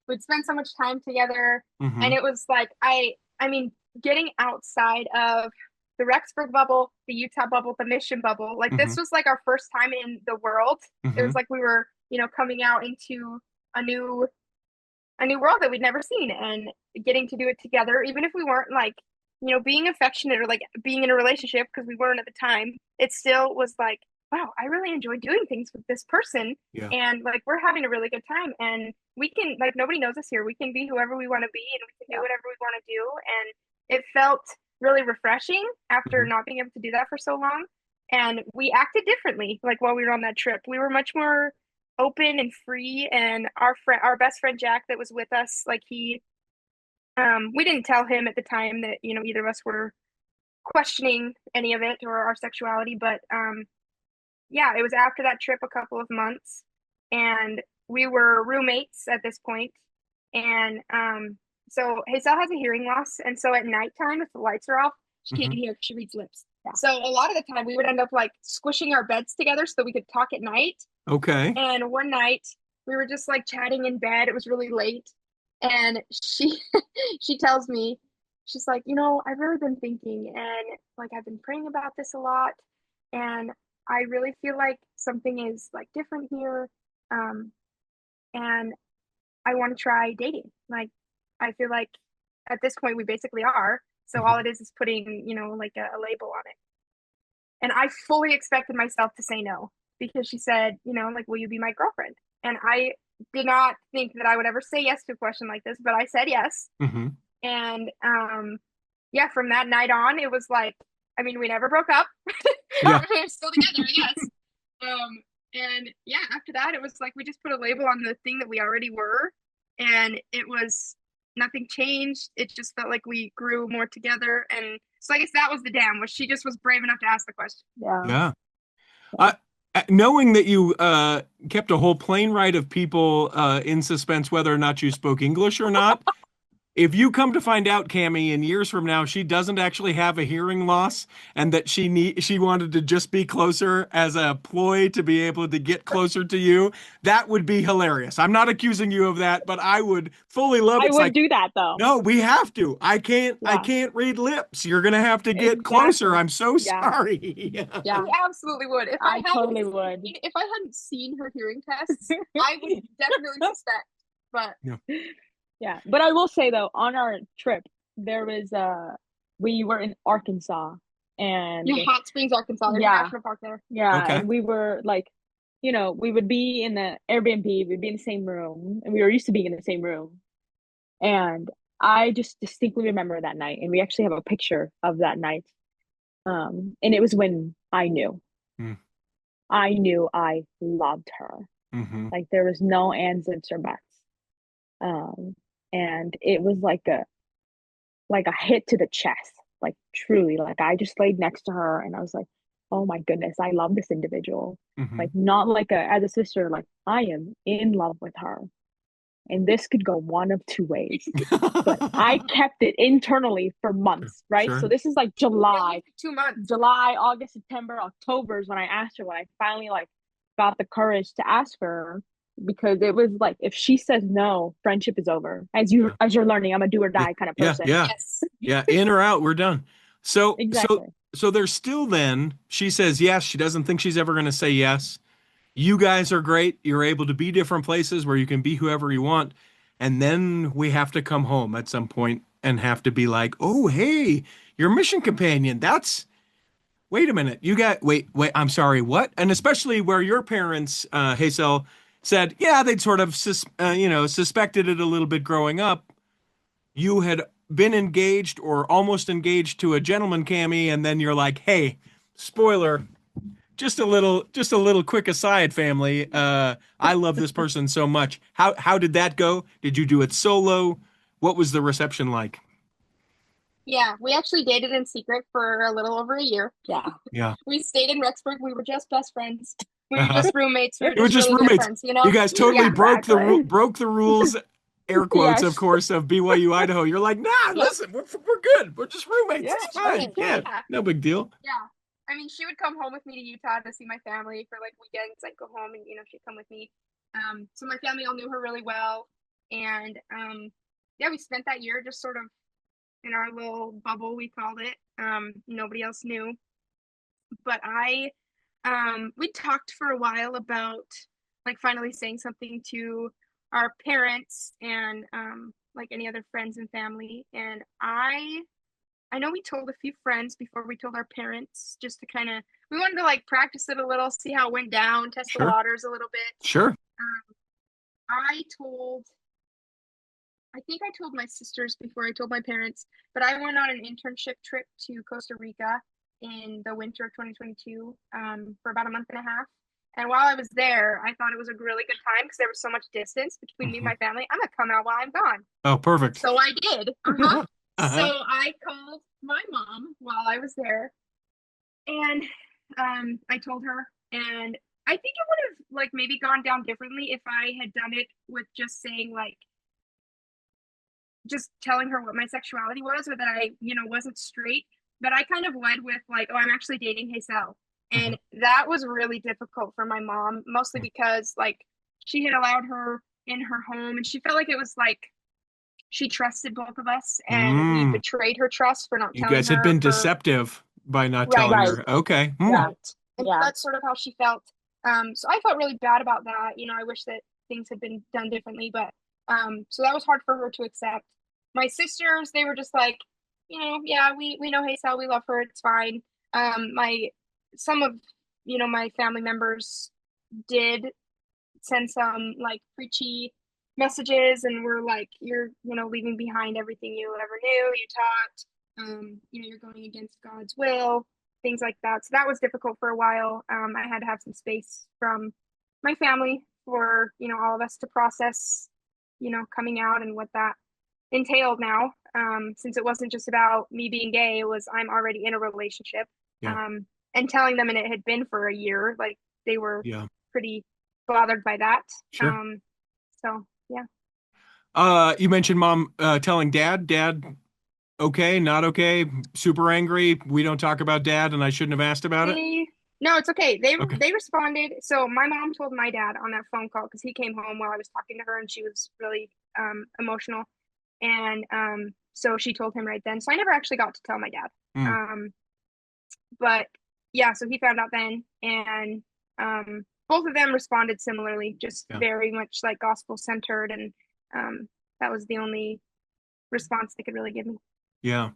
Speaker 3: we'd spent so much time together,
Speaker 2: Mm-hmm.
Speaker 3: and it was like I mean, getting outside of the Rexburg bubble, the Utah bubble, the mission bubble, like
Speaker 2: Mm-hmm.
Speaker 3: this was like our first time in the world. It
Speaker 2: Mm-hmm.
Speaker 3: was like we were, coming out into a new a new world that we'd never seen and getting to do it together, even if we weren't like, being affectionate or like being in a relationship because we weren't at the time, it still was like, wow, I really enjoy doing things with this person.
Speaker 2: Yeah.
Speaker 3: And like, we're having a really good time. And we can, like, nobody knows us here. We can be whoever we want to be and we can do whatever we want to do. And it felt really refreshing after
Speaker 2: Mm-hmm.
Speaker 3: not being able to do that for so long. And we acted differently, like while we were on that trip. We were much more open and free, and our best friend Jack that was with us, like we didn't tell him at the time that either of us were questioning any of it or our sexuality, but yeah, it was after that trip, a couple of months, and we were roommates at this point. And so Heysell has a hearing loss, and so at nighttime, if the lights are off, she can't
Speaker 2: Mm-hmm.
Speaker 3: hear. She reads lips.
Speaker 1: Yeah.
Speaker 3: So a lot of the time, we would end up like squishing our beds together so that we could talk at night.
Speaker 2: Okay.
Speaker 3: And one night we were just like chatting in bed. It was really late. And she she tells me, she's like, I've really been thinking and like I've been praying about this a lot. And I really feel like something is like different here. And I want to try dating. Like I feel like at this point we basically are. So all
Speaker 2: Mm-hmm.
Speaker 3: it is putting, like a label on it. And I fully expected myself to say no because she said, like, will you be my girlfriend? And I did not think that I would ever say yes to a question like this, but I said yes.
Speaker 2: Mm-hmm.
Speaker 3: And yeah, from that night on, it was like, I mean, we never broke up.
Speaker 2: Yeah.
Speaker 3: We were still together, I guess. And yeah, after that, it was like we just put a label on the thing that we already were. And it was nothing changed. It just felt like we grew more together. And so I guess that was the dam, was she just was brave enough to ask the question.
Speaker 1: Yeah.
Speaker 2: Yeah. Uh, knowing that you kept a whole plane ride of people in suspense whether or not you spoke English or not, if you come to find out, Cammie, in years from now, she doesn't actually have a hearing loss and that she wanted to just be closer as a ploy to be able to get closer to you, that would be hilarious. I'm not accusing you of that, but I would fully love it.
Speaker 1: I
Speaker 2: It's
Speaker 1: would
Speaker 2: like,
Speaker 1: do that though.
Speaker 2: no, we have to. I
Speaker 1: Yeah,
Speaker 2: can't read lips. You're gonna have to get closer.
Speaker 1: exactly.
Speaker 2: I'm so
Speaker 1: Yeah,
Speaker 2: sorry.
Speaker 1: yeah,
Speaker 3: I absolutely would.
Speaker 1: I totally would.
Speaker 3: If I hadn't seen her hearing tests, I would definitely suspect. But
Speaker 2: Yeah.
Speaker 1: Yeah, but I will say though, on our trip, there was we were in Arkansas, and
Speaker 3: yeah, Hot Springs, Arkansas. There's a
Speaker 1: yeah,
Speaker 3: national park there.
Speaker 1: yeah,
Speaker 2: Okay.
Speaker 1: and we were like, we would be in the Airbnb, we'd be in the same room, and we were used to being in the same room. And I just distinctly remember that night, and we actually have a picture of that night. And it was when I knew.
Speaker 2: Mm.
Speaker 1: I knew I loved her.
Speaker 2: Mm-hmm.
Speaker 1: Like there was no ands, ifs, or buts. Um, and it was like a hit to the chest, like truly. Like I just laid next to her and I was like, oh my goodness, I love this individual.
Speaker 2: Mm-hmm.
Speaker 1: Like not like as a sister, like I am in love with her. And this could go one of two ways. But I kept it internally for months, right?
Speaker 2: Sure.
Speaker 1: So this is like July,
Speaker 3: 2 months.
Speaker 1: July, August, September, October is when I asked her, when I finally like got the courage to ask her, because it was like if she says no, friendship is over. As you're learning, I'm a do or
Speaker 2: Yeah,
Speaker 1: die kind of
Speaker 2: yeah,
Speaker 1: person.
Speaker 2: yeah,
Speaker 3: Yes.
Speaker 2: yeah. In or out, we're done. So, so,
Speaker 1: Exactly.
Speaker 2: so there's still then, she says yes. She doesn't think she's ever going to say yes. You guys are great. You're able to be different places where you can be whoever you want. And then we have to come home at some point and have to be like, oh, hey, your mission companion. Wait a minute. Wait, I'm sorry, what? And especially where your parents, Heysell, said, yeah, they'd sort of, suspected it a little bit growing up. You had been engaged or almost engaged to a gentleman, Cammie, and then you're like, hey, spoiler, just a little quick aside, family. I love this person so much. How did that go? Did you do it solo? What was the reception like?
Speaker 3: Yeah, we actually dated in secret for a little over a year.
Speaker 1: Yeah.
Speaker 2: Yeah.
Speaker 3: We stayed in Rexburg. We were just best friends. We were
Speaker 2: Uh-huh.
Speaker 3: just roommates. We were
Speaker 2: You were
Speaker 3: just
Speaker 2: just
Speaker 3: really good
Speaker 2: roommates.
Speaker 3: friends,
Speaker 2: You guys totally
Speaker 3: Yeah.
Speaker 1: Exactly.
Speaker 2: broke the rules, air quotes, of
Speaker 1: Yes.
Speaker 2: course, of BYU Idaho. You're like, nah,
Speaker 3: Yeah.
Speaker 2: listen, we're good. We're just roommates.
Speaker 1: Yeah,
Speaker 2: It's fine. Yeah,
Speaker 3: Yeah.
Speaker 2: no big deal.
Speaker 3: Yeah. I mean, she would come home with me to Utah to see my family for like weekends. I'd go home and, she'd come with me. So my family all knew her really well. And yeah, we spent that year just sort of in our little bubble, we called it. Nobody else knew. But we talked for a while about like finally saying something to our parents and like any other friends and family. And I know we told a few friends before we told our parents, just to kind of, we wanted to like practice it a little, see how it went down, test the
Speaker 2: Sure.
Speaker 3: waters a little bit.
Speaker 2: Sure.
Speaker 3: I told, I think I told my sisters before I told my parents, but I went on an internship trip to Costa Rica in the winter of 2022 for about a month and a half. And while I was there, I thought it was a really good time because there was so much distance between me and my family. I'm going to come out while I'm gone.
Speaker 2: Oh, perfect.
Speaker 3: So I did.
Speaker 2: Uh-huh.
Speaker 3: So I called my mom while I was there, and I told her, and I think it would have like maybe gone down differently if I had done it with just saying like, just telling her what my sexuality was, or that I, wasn't straight. But I kind of led with like, oh, I'm actually dating Heysell, and that was really difficult for my mom, mostly because like she had allowed her in her home, and she felt like it was like she trusted both of us, and we betrayed her trust for not
Speaker 2: You
Speaker 3: telling
Speaker 2: guys had
Speaker 3: her
Speaker 2: been deceptive by not
Speaker 3: right,
Speaker 2: telling
Speaker 1: Right.
Speaker 2: her. Okay.
Speaker 1: Yeah.
Speaker 3: right. And
Speaker 1: Yeah.
Speaker 3: that's sort of how she felt. So I felt really bad about that. I wish that things had been done differently, but so that was hard for her to accept. My sisters, they were just like, yeah, we know Heysel, we love her, it's fine. Some of my family members did send some like preachy messages and were like, you're leaving behind everything you ever knew, you taught, you're going against God's will, things like that. So that was difficult for a while. I had to have some space from my family for all of us to process coming out and what that entailed now, since it wasn't just about me being gay, it was I'm already in a relationship.
Speaker 2: Yeah.
Speaker 3: And telling them, and it had been for a year, like they were
Speaker 2: Yeah.
Speaker 3: pretty bothered by that.
Speaker 2: Sure.
Speaker 3: So yeah.
Speaker 2: You mentioned mom telling dad, okay, not okay, super angry. We don't talk about dad, and I shouldn't have asked about it.
Speaker 3: No, it's okay. They
Speaker 2: Okay.
Speaker 3: they responded. So my mom told my dad on that phone call because he came home while I was talking to her and she was really emotional. And so she told him right then. So I never actually got to tell my dad.
Speaker 2: Mm,
Speaker 3: Um, but yeah, so he found out then, and both of them responded similarly, just
Speaker 2: yeah.
Speaker 3: very much like gospel centered, and um, that was the only response they could really give me.
Speaker 2: Yeah.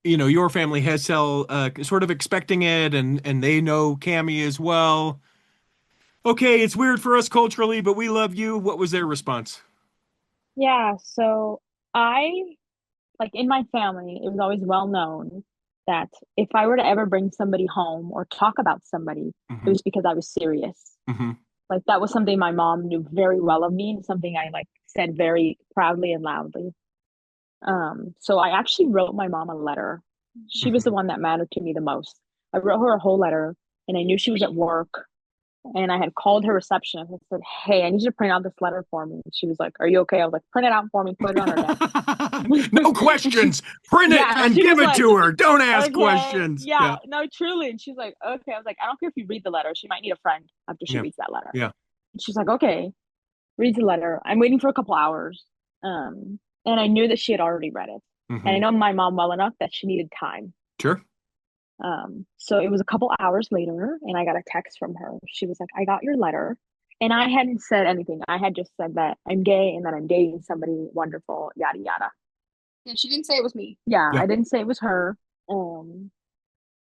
Speaker 2: Your family Heysell sort of expecting it, and they know Cammy as well. Okay, it's weird for us culturally, but we love you. What was their response?
Speaker 1: Yeah, so I like in my family, it was always well known that if I were to ever bring somebody home or talk about somebody, it
Speaker 2: Hmm.
Speaker 1: was because I was serious.
Speaker 2: Hmm.
Speaker 1: Like that was something my mom knew very well of me and something I like said very proudly and loudly. So I actually wrote my mom a letter. She was the
Speaker 2: Hmm.
Speaker 1: one that mattered to me the most. I wrote her a whole letter and I knew she was at work and I had called her receptionist and said, "Hey, I need you to print out this letter for me." And she was like, "Are you okay?" I was like, "Print it out for me, put it on her desk."
Speaker 2: No
Speaker 1: And she,
Speaker 2: questions. Print it
Speaker 1: yeah,
Speaker 2: and
Speaker 1: she
Speaker 2: give
Speaker 1: was
Speaker 2: it
Speaker 1: like,
Speaker 2: to her. Don't ask
Speaker 1: "Okay,
Speaker 2: questions.
Speaker 1: yeah,
Speaker 2: Yeah.
Speaker 1: no, truly." And she's like, "Okay." I was like, "I don't care if you read the letter. She might need a friend after she
Speaker 2: Yeah.
Speaker 1: reads that letter."
Speaker 2: Yeah.
Speaker 1: And she's like, "Okay." Reads the letter. I'm waiting for a couple hours. And I knew that she had already read it. And I
Speaker 2: Hmm.
Speaker 1: know my mom well enough that she needed time.
Speaker 2: Sure.
Speaker 1: So it was a couple hours later, and I got a text from her. She was like, "I got your letter." And I hadn't said anything. I had just said that I'm gay and that I'm dating somebody wonderful, yada yada.
Speaker 3: Yeah, she didn't say it was me.
Speaker 1: Yeah,
Speaker 2: Yeah.
Speaker 1: I didn't say it was her. Um,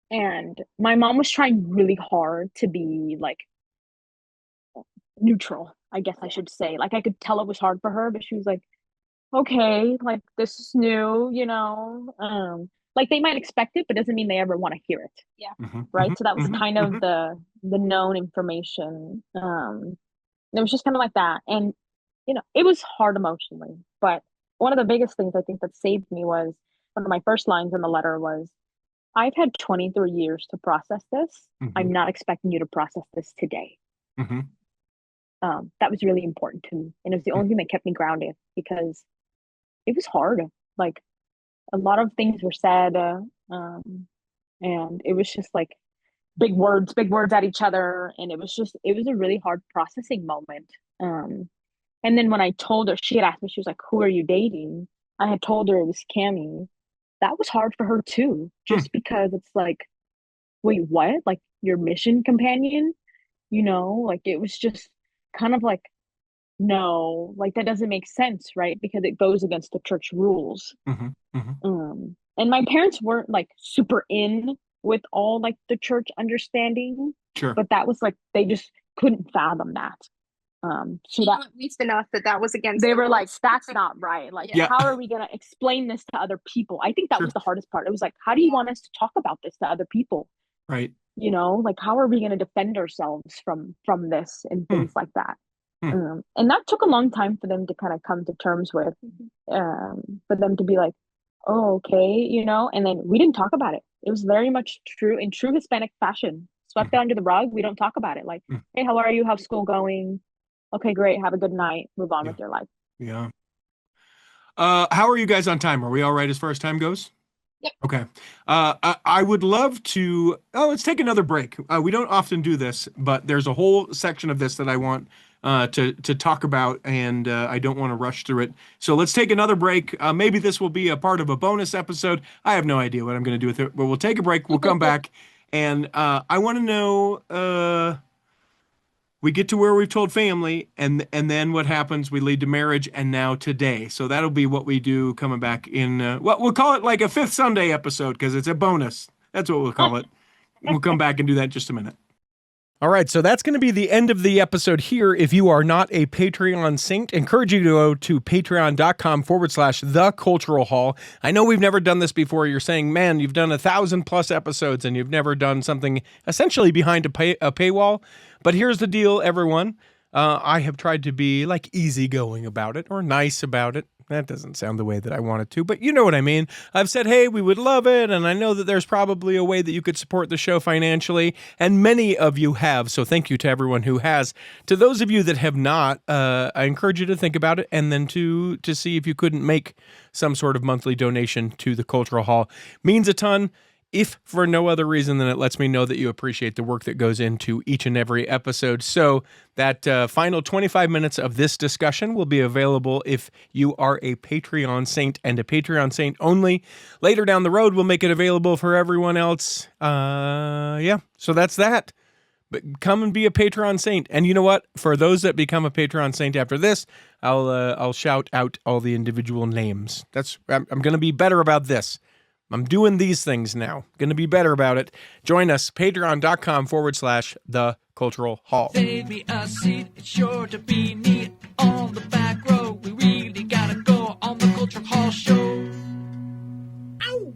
Speaker 1: and my mom was trying really hard to be like neutral, I guess I
Speaker 3: Yeah.
Speaker 1: should say. Like I could tell it was hard for her, but she was like, "Okay, like this is new, you know." Like they might expect it, but doesn't mean they ever want to hear it,
Speaker 3: Yeah.
Speaker 2: Hmm.
Speaker 1: right?
Speaker 2: Hmm.
Speaker 1: So that was
Speaker 2: Hmm.
Speaker 1: kind
Speaker 2: Hmm.
Speaker 1: of the known information. It was just kind of like that. And it was hard emotionally, but one of the biggest things I think that saved me was one of my first lines in the letter was, "I've had 23 years to process this.
Speaker 2: Hmm.
Speaker 1: I'm not expecting you to process this today."
Speaker 2: Hmm.
Speaker 1: That was really important to me. And it was the only thing that kept me grounded because it was hard. Like a lot of things were said, um, and it was just like big words at each other, and it was a really hard processing moment. And then when I told her, she had asked me, she was like, "Who are you dating?" I had told her it was Cammy. That was hard for her too,
Speaker 2: Hmm.
Speaker 1: just because it's like, wait, what? Like your mission companion? Like it was just kind of like, no, like that doesn't make sense, right? Because it goes against the church rules.
Speaker 2: Hmm. Hmm.
Speaker 1: And my parents weren't like super in with all like the church understanding,
Speaker 2: Sure.
Speaker 1: but that was like they just couldn't fathom that. So
Speaker 3: She
Speaker 1: that
Speaker 3: knew at least enough that that was against
Speaker 1: they
Speaker 3: the
Speaker 1: were like,
Speaker 3: rules.
Speaker 1: "That's not right. Like,
Speaker 3: Yeah.
Speaker 2: Yeah.
Speaker 1: how are we gonna explain this to other people?" I think that
Speaker 2: Sure.
Speaker 1: was the hardest part. It was like, how do you
Speaker 3: Yeah.
Speaker 1: want us to talk about this to other people?
Speaker 2: Right.
Speaker 1: Like how are we gonna defend ourselves from this and
Speaker 2: Hmm.
Speaker 1: things like that?
Speaker 2: Hmm.
Speaker 1: And that took a long time for them to kind of come to terms with,
Speaker 3: Mhm.
Speaker 1: for them to be like, "Oh, okay," and then we didn't talk about it. It was very much true in true Hispanic fashion. Swept it
Speaker 2: Hmm.
Speaker 1: under the rug. We don't talk about it. Like,
Speaker 2: Hmm.
Speaker 1: "Hey, how are you? How's school going? Okay, great. Have a good night. Move on
Speaker 2: Yeah.
Speaker 1: with your life."
Speaker 2: Yeah. How are you guys on time? Are we all right as far as time goes?
Speaker 3: Yep.
Speaker 2: Okay. I would love to. Oh, let's take another break. We don't often do this, but there's a whole section of this that I want to talk about, and I don't want to rush through it. So let's take another break. Maybe this will be a part of a bonus episode. I have no idea what I'm going to do with it, but we'll take a break. We'll come back, and I want to know. We get to where we've told family, and then what happens? We lead to marriage, and now today. So that'll be what we do coming back in. What we'll call it like a fifth Sunday episode because it's a bonus. That's what we'll call it. We'll come back and do that in just a minute. All right, so that's going to be the end of the episode here. If you are not a Patreon saint, encourage you to go to patreon.com/The Cultural Hall. I know we've never done this before. You're saying, man, you've done 1,000+ episodes and you've never done something essentially behind a paywall. But here's the deal, everyone. I have tried to be like easygoing about it or nice about it. That doesn't sound the way that I want it to, but you know what I mean. I've said, hey, we would love it, and I know that there's probably a way that you could support the show financially, and many of you have, so thank you to everyone who has. To those of you that have not, I encourage you to think about it, and then to see if you couldn't make some sort of monthly donation to the Cultural Hall. Means a ton. If for no other reason than it lets me know that you appreciate the work that goes into each and every episode. So that final 25 minutes of this discussion will be available if you are a Patreon saint and a Patreon saint only. Later down the road, we'll make it available for everyone else. So that's that. But come and be a Patreon saint. And you know what? For those that become a Patreon saint after this, I'll shout out all the individual names. I'm going to be better about this. I'm doing these things now. Going to be better about it. Join us, patreon.com/The Cultural Hall.
Speaker 4: Save me a seat, it's sure to be neat. On the back row, we really gotta go on the Cultural Hall show. Ow!